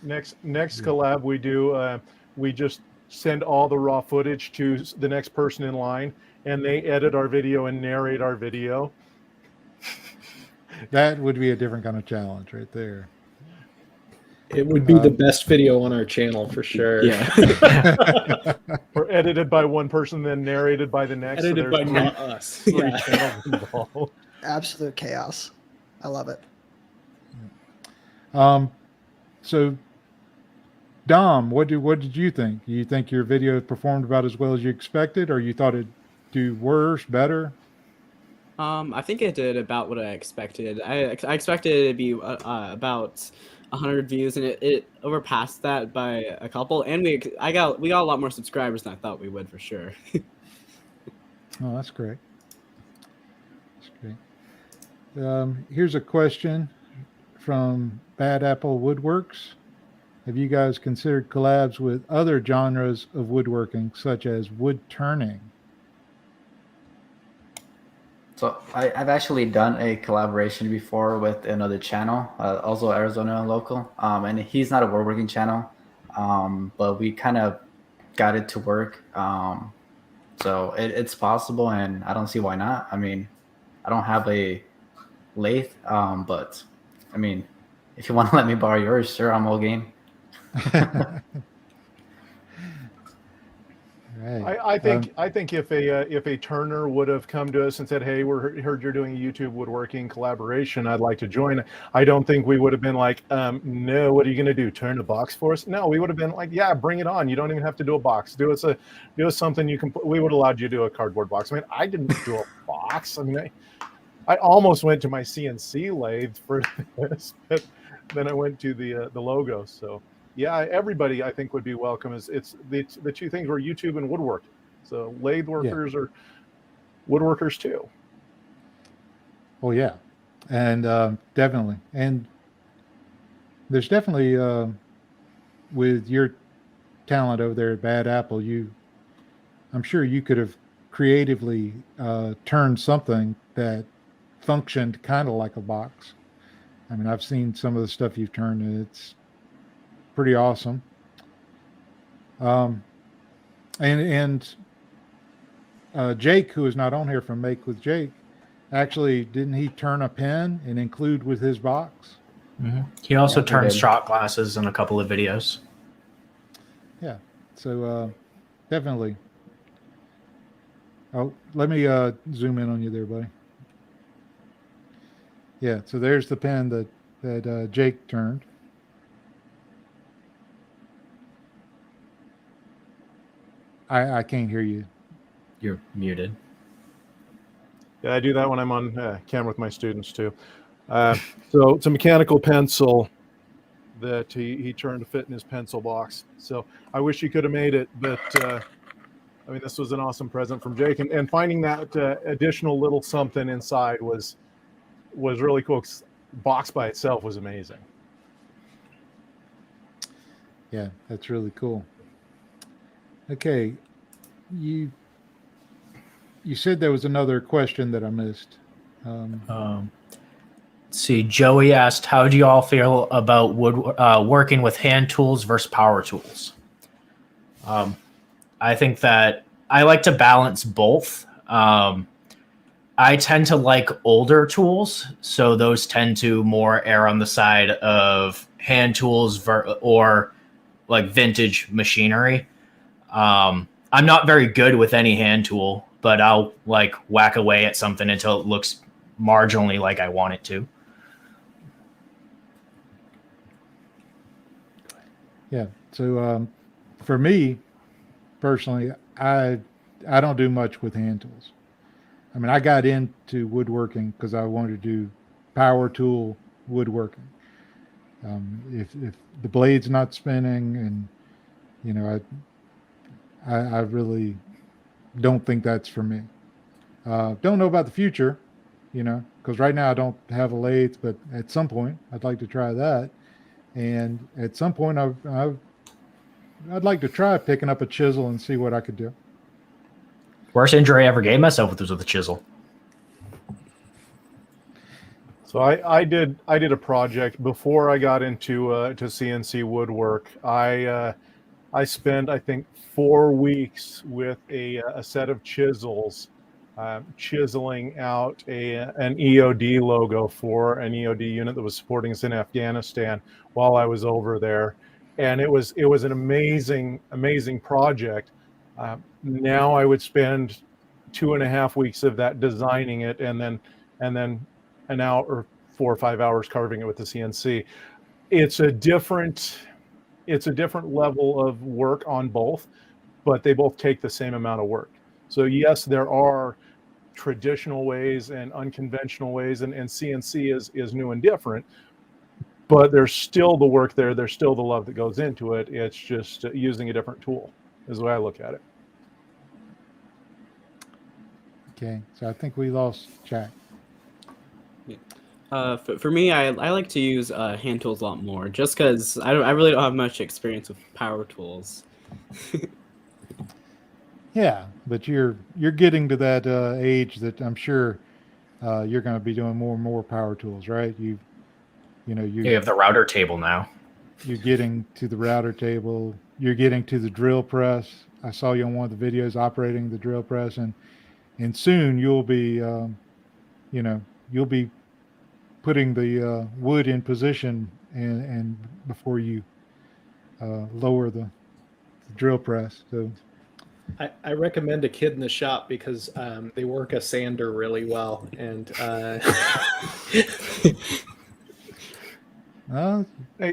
Next collab we do, we just send all the raw footage to the next person in line, and they edit our video and narrate our video. That would be a different kind of challenge right there. It would be the best video on our channel for sure. Yeah. Or edited by one person, then narrated by the next. Edited by there's not us. three Yeah. channels involved. Absolute chaos. I love it. So Dom, what did you think? You think your video performed about as well as you expected, or you thought it'd do worse, better? I think it did about what I expected. I expected it to be about 100 views, and it overpassed that by a couple. And we got a lot more subscribers than I thought we would for sure. Oh, that's great. That's great. Here's a question from Bad Apple Woodworks. Have you guys considered collabs with other genres of woodworking, such as wood turning? So I've actually done a collaboration before with another channel, also Arizona local, and he's not a woodworking channel, but we kind of got it to work. So it's possible, and I don't see why not. I mean, I don't have a lathe, but I mean, if you want to let me borrow yours, sure, I'm all game. Right. I think if a turner would have come to us and said, "Hey, heard you're doing a YouTube woodworking collaboration. I'd like to join." I don't think we would have been like, "No, what are you going to do? Turn a box for us?" No, we would have been like, "Yeah, bring it on. You don't even have to do a box. Do us something you can." We would have allowed you to do a cardboard box. I mean, I didn't do a box. I mean, I almost went to my CNC lathe for this, but then I went to the logo. So. Yeah, everybody I think would be welcome. It's the two things were YouTube and woodworking. So lathe workers are woodworkers too. Well, yeah, and definitely, and there's definitely with your talent over there at Bad Apple, I'm sure you could have creatively turned something that functioned kind of like a box. I mean, I've seen some of the stuff you've turned, and it's pretty awesome. And Jake, who is not on here from Make with Jake, actually, didn't he turn a pen and include with his box? Mm-hmm. He also Yeah, turned shot glasses in a couple of videos. Yeah. So definitely. Oh, let me zoom in on you there, buddy. Yeah. So there's the pen that Jake turned. I can't hear you. You're muted. Yeah, I do that when I'm on camera with my students too. So it's a mechanical pencil that he turned to fit in his pencil box. So I wish he could have made it, but I mean, this was an awesome present from Jake, and finding that additional little something inside was really cool. Box by itself was amazing. Yeah, that's really cool. Okay, you said there was another question that I missed. Let's see, Joey asked, "How do you all feel about working with hand tools versus power tools?" I think that I like to balance both. I tend to like older tools, so those tend to more err on the side of hand tools or like vintage machinery. I'm not very good with any hand tool, but I'll like whack away at something until it looks marginally like I want it to. Yeah. So for me personally, I don't do much with hand tools. I mean, I got into woodworking because I wanted to do power tool woodworking. If the blade's not spinning, and you know, I really don't think that's for me. Don't know about the future, you know, because right now I don't have a lathe, but at some point I'd like to try that. And at some point I'd like to try picking up a chisel and see what I could do. Worst injury I ever gave myself was with a chisel. So I did a project before I got into to CNC woodwork. I spent, I think, 4 weeks with a set of chisels chiseling out an EOD logo for an EOD unit that was supporting us in Afghanistan while I was over there, and it was an amazing project. Now I would spend 2.5 weeks of that designing it, and then an hour or 4 or 5 hours carving it with the CNC. It's a different level of work on both, but they both take the same amount of work. So yes, there are traditional ways and unconventional ways, and CNC is new and different, but there's still the work there. There's still the love that goes into it. It's just using a different tool is the way I look at it. Okay, so I think we lost Jack. For me, I like to use hand tools a lot more, just because I really don't have much experience with power tools. Yeah, but you're getting to that age that I'm sure you're going to be doing more and more power tools, right? You have the router table now. You're getting to the router table. You're getting to the drill press. I saw you on one of the videos operating the drill press, and soon you'll be, you'll be putting the wood in position and before you lower the drill press. So I recommend a kid in the shop because they work a sander really well, and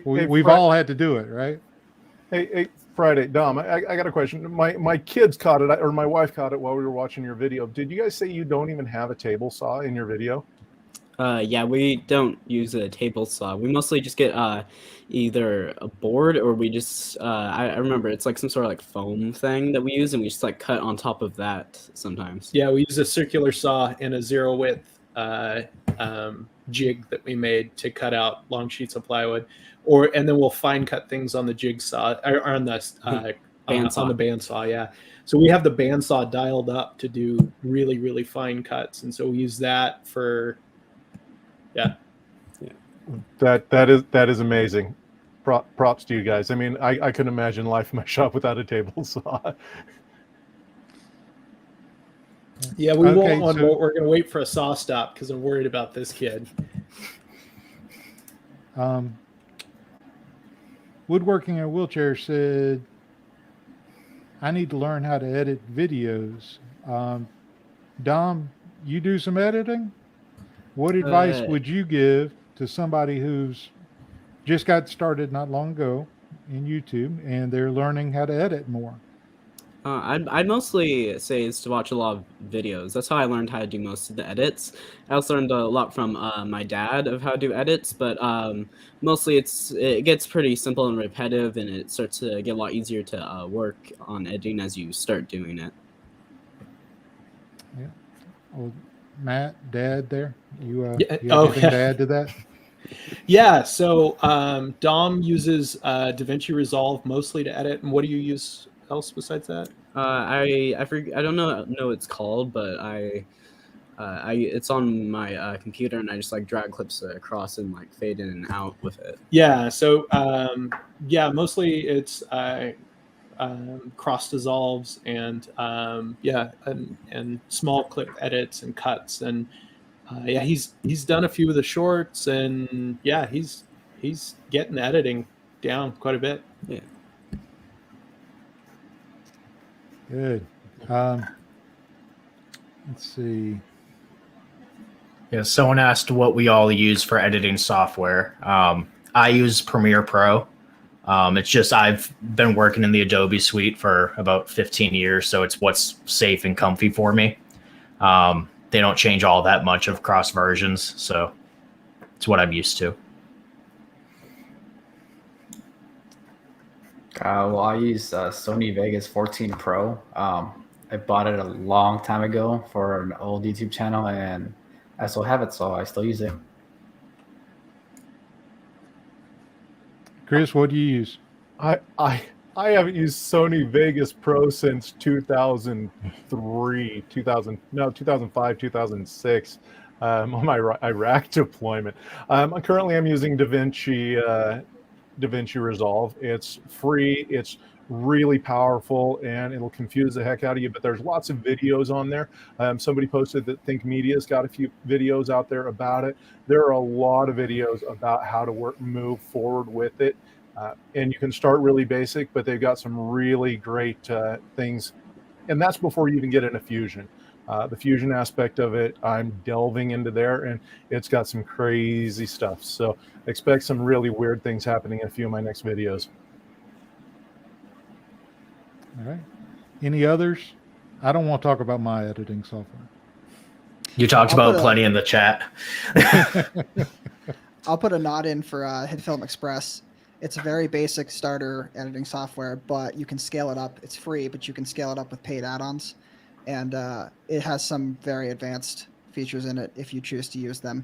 we've all had to do it, right? Hey, Friday, Dom, I got a question. My kids caught it, or my wife caught it while we were watching your video. Did you guys say you don't even have a table saw in your video? Yeah, we don't use a table saw. We mostly just get either a board, or we just I remember it's like some sort of like foam thing that we use, and we just like cut on top of that sometimes. Yeah, we use a circular saw and a zero width jig that we made to cut out long sheets of plywood, and then we'll fine cut things on the jigsaw or on the on the bandsaw. Yeah, so we have the bandsaw dialed up to do really fine cuts, and so we use that for. Yeah. That is amazing. Props to you guys. I mean, I couldn't imagine life in my shop without a table saw. Yeah, we won't one. We're going to wait for a saw stop because I'm worried about this kid. Woodworking in a Wheelchair said, I need to learn how to edit videos. Dom, you do some editing? What advice would you give to somebody who's just got started not long ago in YouTube and they're learning how to edit more? I'd mostly say is to watch a lot of videos. That's how I learned how to do most of the edits. I also learned a lot from my dad of how to do edits, but mostly it gets pretty simple and repetitive, and it starts to get a lot easier to work on editing as you start doing it. Yeah. Well, Matt, Dad, there, you have anything to add to that? Yeah. So Dom uses DaVinci Resolve mostly to edit, and what do you use else besides that? I don't know what it's called, but it's on my computer, and I just like drag clips across and like fade in and out with it. Yeah. So mostly it's cross dissolves and and small clip edits and cuts, and he's done a few of the shorts, and he's getting editing down quite a bit. Yeah. Good. Let's see. Yeah, someone asked what we all use for editing software. I use Premiere Pro. It's just I've been working in the Adobe suite for about 15 years, so it's what's safe and comfy for me. They don't change all that much of cross versions, so it's what I'm used to. Well, I use Sony Vegas 14 Pro. I bought it a long time ago for an old YouTube channel, and I still have it, so I still use it. Chris, what do you use? I haven't used Sony Vegas Pro since 2005, 2006. On my Iraq deployment. Currently I'm using DaVinci Resolve. It's free. It's really powerful, and it'll confuse the heck out of you. But there's lots of videos on there. Somebody posted that Think Media's got a few videos out there about it. There are a lot of videos about how to move forward with it. And you can start really basic, but they've got some really great things. And that's before you even get into Fusion. The Fusion aspect of it, I'm delving into there, and it's got some crazy stuff. So expect some really weird things happening in a few of my next videos. All right. Any others? I don't want to talk about my editing software. You talked about plenty in the chat. I'll put a nod in for HitFilm Express. It's a very basic starter editing software, but you can scale it up. It's free, but you can scale it up with paid add-ons. And it has some very advanced features in it if you choose to use them.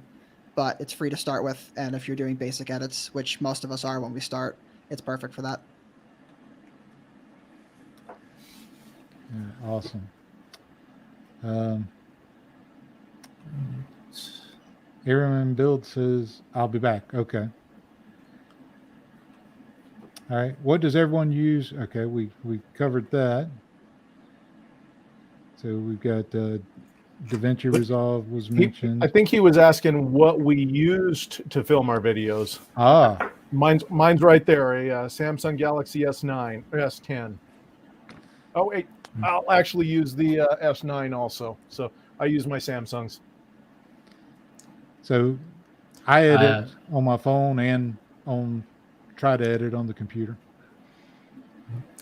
But it's free to start with, and if you're doing basic edits, which most of us are when we start, it's perfect for that. Yeah, awesome. Everyman Builds says, I'll be back. Okay. All right. What does everyone use? Okay, we covered that. So we've got DaVinci Resolve was mentioned. I think he was asking what we used to film our videos. Ah. Mine's right there, a Samsung Galaxy S9 or S10. Oh, wait. I'll actually use the S9 also. So I use my Samsungs. So I edit on my phone and try to edit on the computer.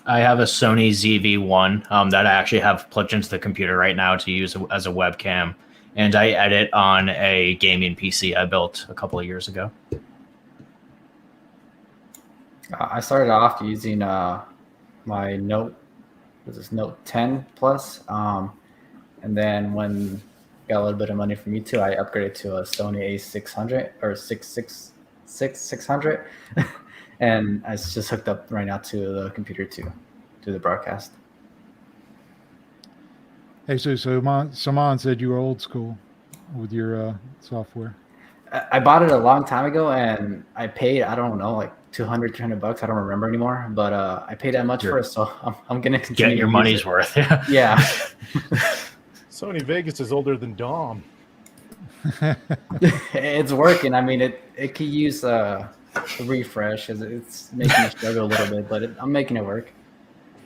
I have a Sony ZV-1 that I actually have plugged into the computer right now to use as a webcam. And I edit on a gaming PC I built a couple of years ago. I started off using my Note 10 Plus. And then when I got a little bit of money from YouTube, I upgraded to a Sony A600 or 600. And I just hooked up right now to the computer to do the broadcast. Hey, so Saman said you were old school with your software. I bought it a long time ago, and I paid, I don't know, like $200, $300. I don't remember anymore, but I paid that much for it, so I'm going to continue. Get your money's worth. Yeah. Sony Vegas is older than Dom. It's working. I mean, it could use a refresh. It's making me struggle a little bit, but I'm making it work.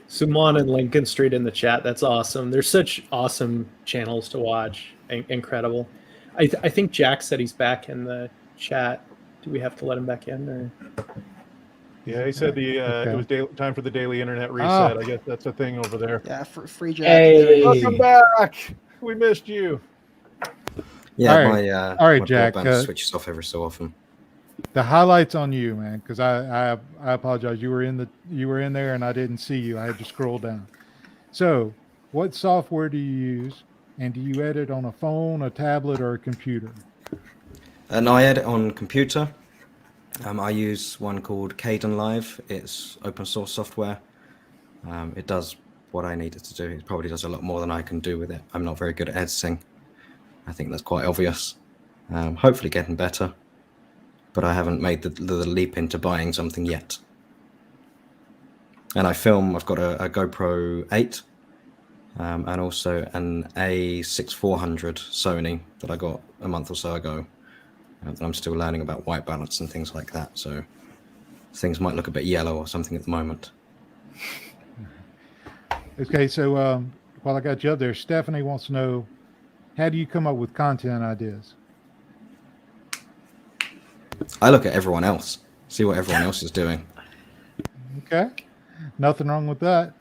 Suman and Lincoln Street in the chat. That's awesome. There's such awesome channels to watch. Incredible. I think Jack said he's back in the chat. Do we have to let him back in? Or? Yeah, he said it was time for the daily internet reset. I guess that's a thing over there. Yeah, free Jack. Hey. Welcome back. We missed you. Yeah, all right, my Jack. broadband switches off every so often. The highlights on you, man, because I apologize. You were in there and I didn't see you. I had to scroll down. So, what software do you use, and do you edit on a phone, a tablet, or a computer? And I edit on computer. I use one called Kdenlive. It's open source software. It does what I need it to do. It probably does a lot more than I can do with it. I'm not very good at editing. I think that's quite obvious. Hopefully getting better. But I haven't made the leap into buying something yet. And I film, I've got a GoPro 8 and also an A6400 Sony that I got a month or so ago. And I'm still learning about white balance and things like that. So things might look a bit yellow or something at the moment. Okay, so while I got you up there, Stephanie wants to know, how do you come up with content ideas? I look at everyone else, see what everyone else is doing. Okay, nothing wrong with that.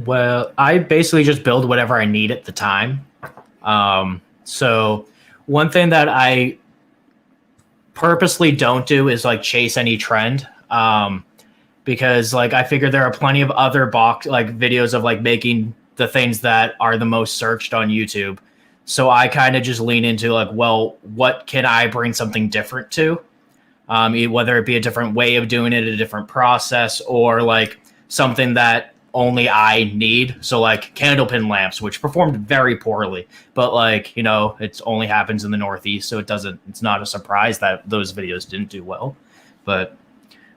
Well, I basically just build whatever I need at the time. So one thing that I purposely don't do is like chase any trend. Because like I figure there are plenty of other videos of like making the things that are the most searched on YouTube. So I kind of just lean into like, well, what can I bring something different to? Whether it be a different way of doing it, a different process, or like something that only I need. So like candlepin lamps, which performed very poorly, but like, you know, it only happens in the Northeast. So it's not a surprise that those videos didn't do well. But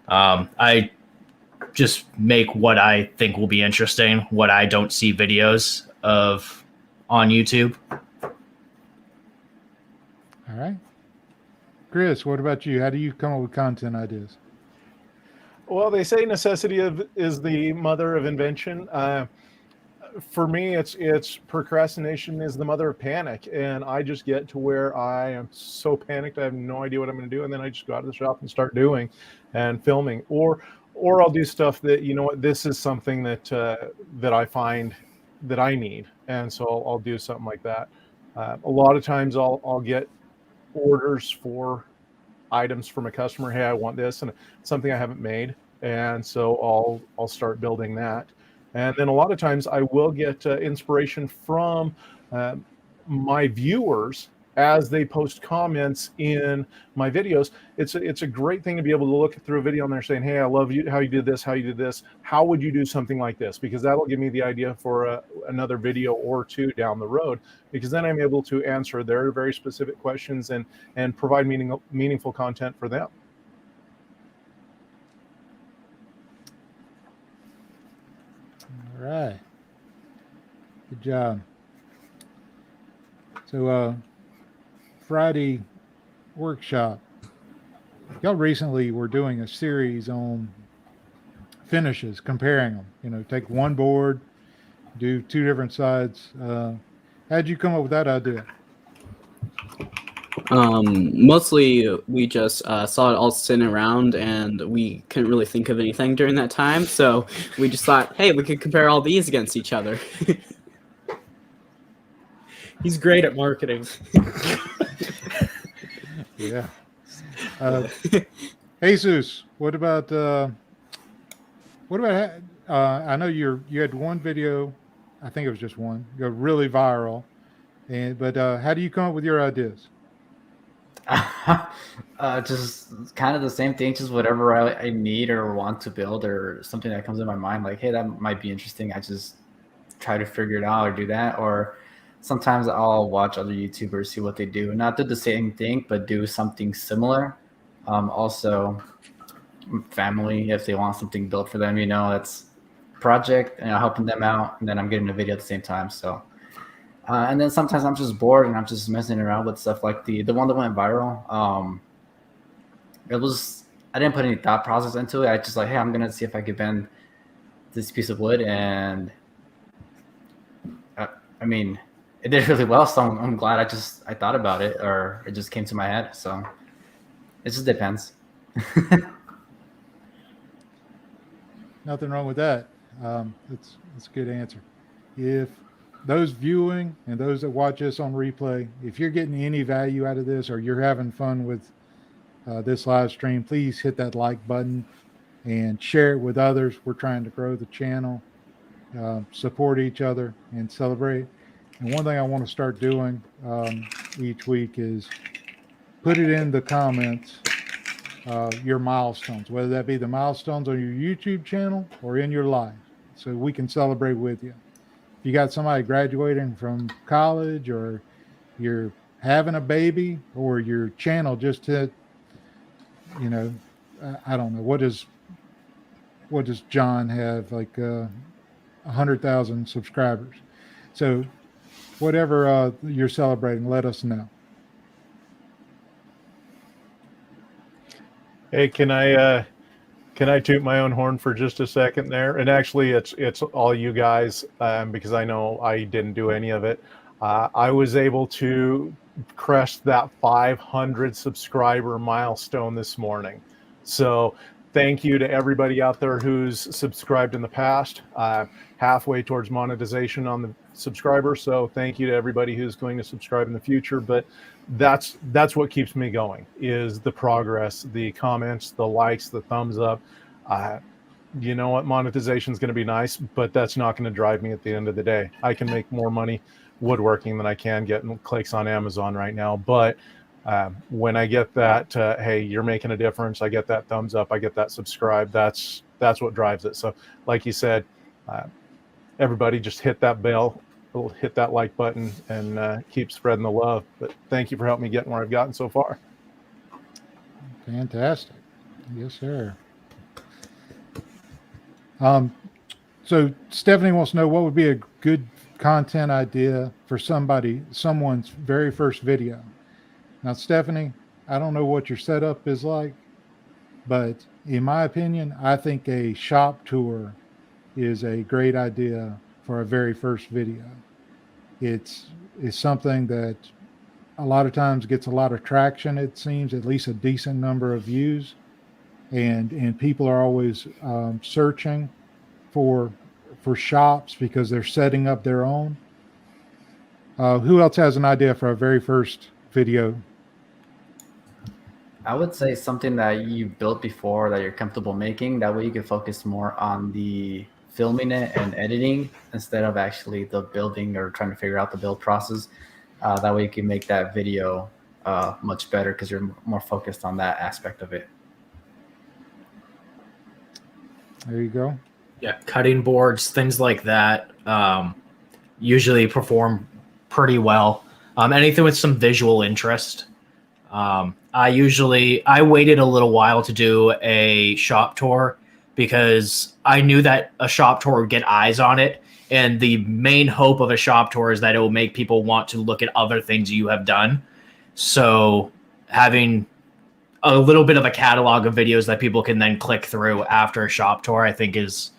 I just make what I think will be interesting, what I don't see videos of on YouTube. All right. Chris, what about you? How do you come up with content ideas? Well, they say necessity is the mother of invention. For me, it's procrastination is the mother of panic, and I just get to where I am so panicked I have no idea what I'm going to do, and then I just go out of the shop and start doing and filming, or I'll do stuff that, you know what, this is something that that I find that I need, and so I'll do something like that. A lot of times I'll get orders for items from a customer. Hey, I want this, and it's something I haven't made, and so I'll start building that. And then a lot of times I will get inspiration from my viewers as they post comments in my videos. It's a great thing to be able to look through a video and they're saying, hey, I love you, how you did this, how you did this. How would you do something like this? Because that'll give me the idea for another video or two down the road, because then I'm able to answer their very specific questions and provide meaningful content for them. All right. Good job. So, Friday workshop. Y'all recently were doing a series on finishes, comparing them. You know, take one board, do two different sides. How'd you come up with that idea? Mostly we just saw it all sitting around and we couldn't really think of anything during that time. So we just thought, hey, we could compare all these against each other. He's great at marketing. Yeah. Jesus, what about I know you had one video, I think it was just one, go really viral, but how do you come up with your ideas? Just kind of the same thing, just whatever I need or want to build or something that comes in my mind, like, hey, that might be interesting. I just try to figure it out or do that. Or sometimes I'll watch other YouTubers, see what they do, not do the same thing, but do something similar. Also, family, if they want something built for them, you know, it's project and helping them out, and then I'm getting a video at the same time. So and then sometimes I'm just bored and I'm just messing around with stuff like the one that went viral. It was, I didn't put any thought process into it. I just like, hey, I'm gonna see if I could bend this piece of wood, and I mean, it did really well. So I'm glad I thought about it, or it just came to my head. So it just depends. Nothing wrong with that. That's a good answer. If those viewing and those that watch us on replay, if you're getting any value out of this or you're having fun with this live stream, please hit that like button and share it with others. We're trying to grow the channel, support each other, and celebrate. And one thing I want to start doing each week is put it in the comments, your milestones, whether that be the milestones on your YouTube channel or in your life, so we can celebrate with you. If you got somebody graduating from college, or you're having a baby, or your channel just hit, you know, I don't know, what does Jon have, like 100,000 subscribers? So whatever you're celebrating, let us know. Hey, can I toot my own horn for just a second there? And actually, it's all you guys, because I know I didn't do any of it. I was able to crest that 500 subscriber milestone this morning. So thank you to everybody out there who's subscribed in the past. Halfway towards monetization on the subscriber. So thank you to everybody who's going to subscribe in the future. But that's what keeps me going, is the progress, the comments, the likes, the thumbs up. You know what, monetization is going to be nice, but that's not going to drive me at the end of the day. I can make more money woodworking than I can getting clicks on Amazon right now. But when I get that, hey, you're making a difference, I get that thumbs up, I get that subscribe, that's what drives it. So like you said, everybody just hit that bell, hit that like button, and keep spreading the love. But thank you for helping me get where I've gotten so far. Fantastic. Yes, sir. So Stephanie wants to know what would be a good content idea for someone's very first video. Now, Stephanie, I don't know what your setup is like, but in my opinion, I think a shop tour is a great idea for a very first video. It's something that a lot of times gets a lot of traction. It seems at least a decent number of views, and people are always searching for shops because they're setting up their own. Who else has an idea for our very first video? I would say something that you built before that you're comfortable making. That way you can focus more on the filming it and editing instead of actually the building or trying to figure out the build process. That way you can make that video much better because you're more focused on that aspect of it. There you go. Yeah, cutting boards, things like that, usually perform pretty well. Anything with some visual interest. I waited a little while to do a shop tour because I knew that a shop tour would get eyes on it. And the main hope of a shop tour is that it will make people want to look at other things you have done. So having a little bit of a catalog of videos that people can then click through after a shop tour, I think is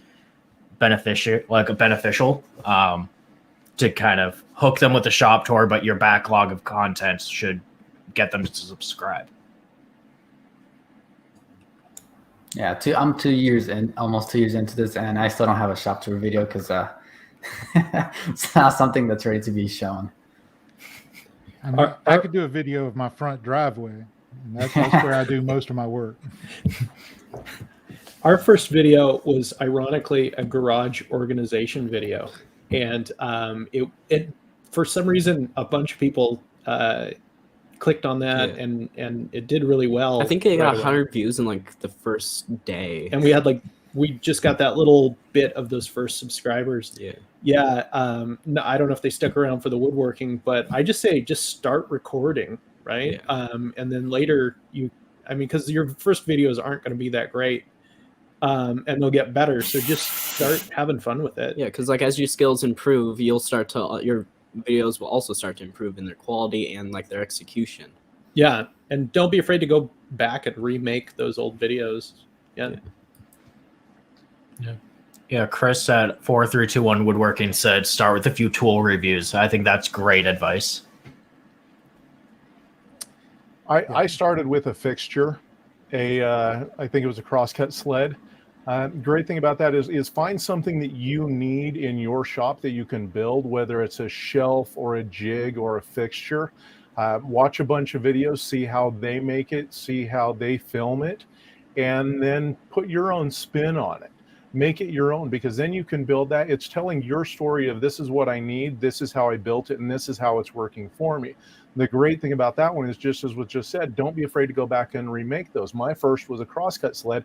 beneficial to kind of hook them with the shop tour, but your backlog of content should get them to subscribe. Yeah, I'm 2 years in, almost 2 years into this, and I still don't have a shop tour video because it's not something that's ready to be shown. I mean, I could do a video of my front driveway, and that's where I do most of my work. Our first video was ironically a garage organization video, and it for some reason a bunch of people clicked on that, and it did really well. I think it got 100 views in like the first day, and we just got that little bit of those first subscribers. No, I don't know if they stuck around for the woodworking, but I just say just start recording, right? And then later because your first videos aren't going to be that great, and they'll get better. So just start having fun with it. Yeah, because like as your skills improve, your videos will also start to improve in their quality and like their execution. Yeah, and don't be afraid to go back and remake those old videos. Yeah, Chris at 4321 Woodworking said start with a few tool reviews. I think that's great advice. I started with a fixture, I think it was a crosscut sled. Great thing about that is find something that you need in your shop that you can build, whether it's a shelf or a jig or a fixture. Watch a bunch of videos, see how they make it, see how they film it, and then put your own spin on it. Make it your own, because then you can build that. It's telling your story of this is what I need, this is how I built it, and this is how it's working for me. The great thing about that one is, just as was just said, don't be afraid to go back and remake those. My first was a crosscut sled.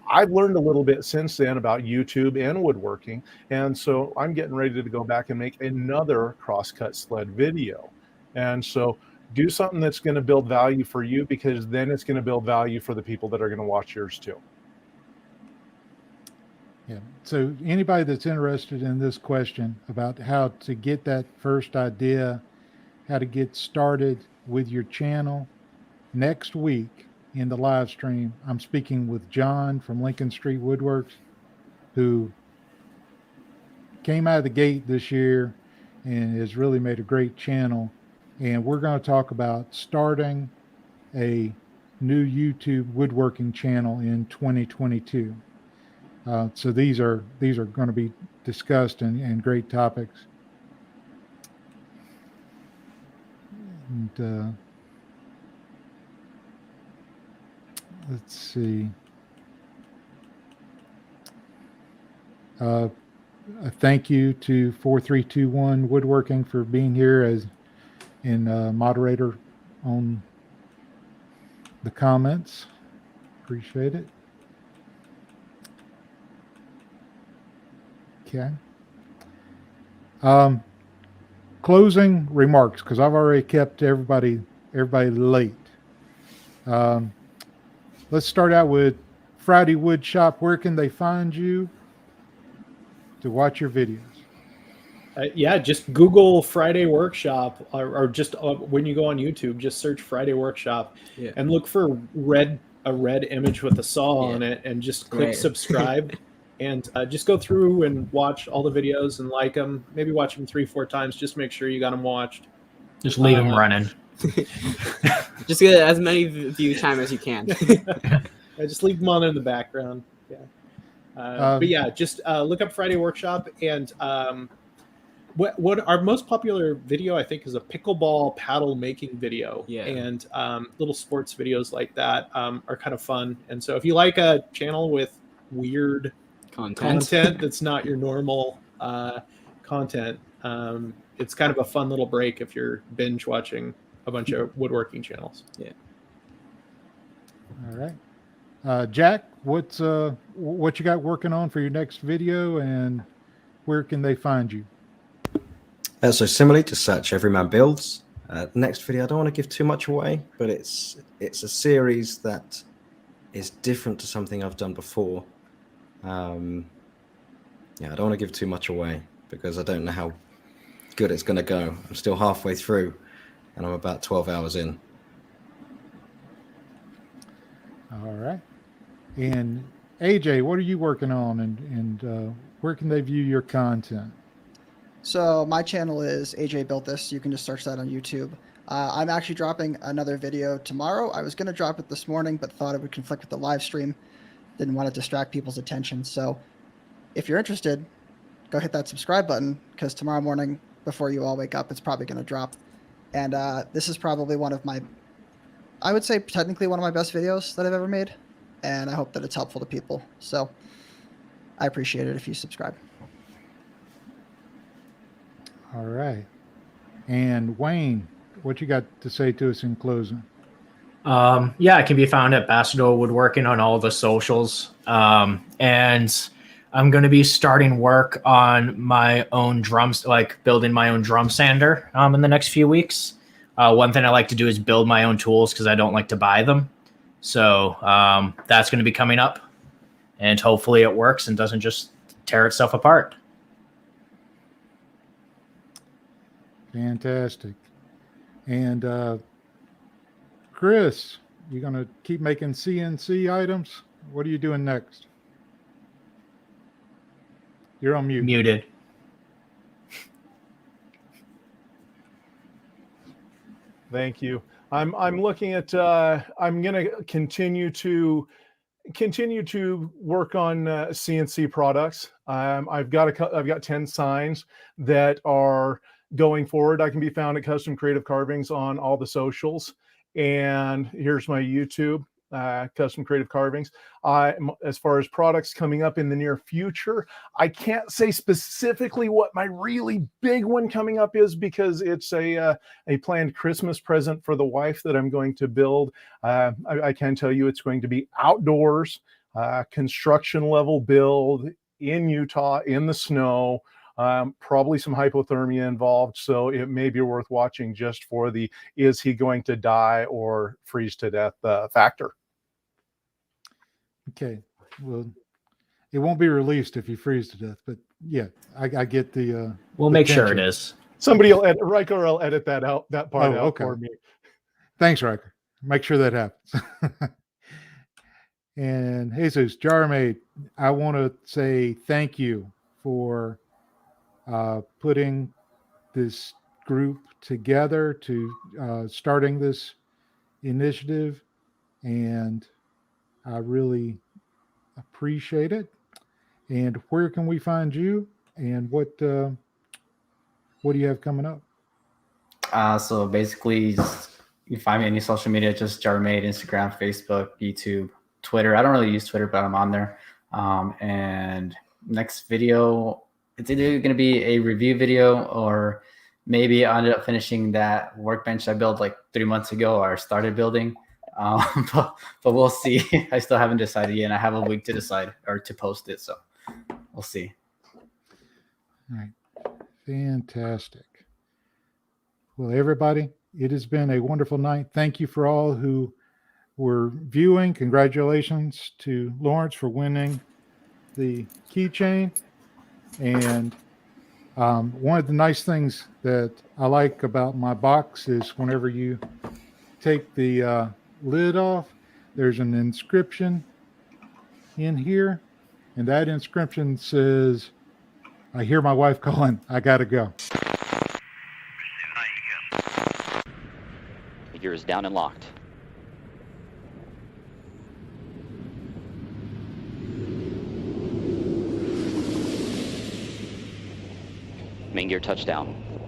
I've learned a little bit since then about YouTube and woodworking, and so I'm getting ready to go back and make another crosscut sled video. And so do something that's going to build value for you, because then it's going to build value for the people that are going to watch yours too. Yeah. So anybody that's interested in this question about how to get that first idea, how to get started with your channel, next week in the live stream, I'm speaking with Jon from Lincoln Street Woodworks, who came out of the gate this year and has really made a great channel. And we're going to talk about starting a new YouTube woodworking channel in 2022. So these are going to be discussed and great topics. And let's see. A thank you to 4321 Woodworking for being here as moderator on the comments. Appreciate it. Okay. Closing remarks, because I've already kept everybody late. Let's start out with Friday Wood Shop, where can they find you to watch your videos? Yeah, just Google Friday Workshop, or just when you go on YouTube, just search Friday Workshop, and look for a red image with a saw on it, and just click subscribe, and just go through and watch all the videos and like them. Maybe watch them 3-4 times. Just make sure you got them watched. Just leave them running. Just get as many view time as you can. Just leave them on in the background. Yeah. But yeah, just look up Friday Workshop, and what our most popular video, I think, is a pickleball paddle making video. Yeah. And little sports videos like that are kind of fun. And so if you like a channel with weird content that's not your normal content, it's kind of a fun little break if you're binge watching a bunch of woodworking channels. Yeah. All right. Jack, what you got working on for your next video, and where can they find you? So similarly, just search Everyman Builds. Next video, I don't want to give too much away, but it's a series that is different to something I've done before. Yeah, I don't want to give too much away because I don't know how good it's going to go. I'm still halfway through, and I'm about 12 hours in. All right. And AJ, what are you working on, and where can they view your content? So my channel is AJ Built This. You can just search that on YouTube. I'm actually dropping another video tomorrow. I was going to drop it this morning, but thought it would conflict with the live stream. Didn't want to distract people's attention. So if you're interested, go hit that subscribe button, because tomorrow morning, before you all wake up, it's probably going to drop. And this is probably one of my, I would say technically one of my best videos that I've ever made. And I hope that it's helpful to people. So I appreciate it if you subscribe. All right. And Wayne, what you got to say to us in closing? Yeah, it can be found at Bassador Woodworking on all the socials. And I'm going to be starting work on my own drums, like building my own drum sander in the next few weeks. One thing I like to do is build my own tools because I don't like to buy them. So that's going to be coming up, and hopefully it works and doesn't just tear itself apart. Fantastic. And Chris, you going to keep making CNC items? What are you doing next? You're on mute. Muted. Thank you. I'm looking at I'm going to continue to work on CNC products. I've got 10 signs that are going forward. I can be found at Custom Creative Carvings on all the socials. And here's my YouTube, Custom Creative Carvings. As far as products coming up in the near future, I can't say specifically what my really big one coming up is, because it's a planned Christmas present for the wife that I'm going to build. I can tell you it's going to be outdoors, construction level build in Utah in the snow. Probably some hypothermia involved, so it may be worth watching just for the is he going to die or freeze to death factor. Okay. Well, it won't be released if you freeze to death, but yeah, I get the we'll make sure it is. Somebody will edit, Riker will edit that out, that part out for me. Thanks, Riker. Make sure that happens. And Jesus, Jarmade, I want to say thank you for putting this group together, to starting this initiative, and I really appreciate it. And where can we find you, and what do you have coming up? So basically, you find me any social media, just Jarmade, Instagram, Facebook, YouTube, Twitter. I don't really use Twitter, but I'm on there. And next video, it's either going to be a review video, or maybe I ended up finishing that workbench I built like 3 months ago, or started building. But we'll see. I still haven't decided yet, and I have a week to decide or to post it. So we'll see. All right. Fantastic. Well, everybody, it has been a wonderful night. Thank you for all who were viewing, congratulations to Lawrence for winning the keychain. And one of the nice things that I like about my box is whenever you take the lid off, there's an inscription in here. And that inscription says, I hear my wife calling, I gotta go. Gear is down and locked. Main gear touchdown.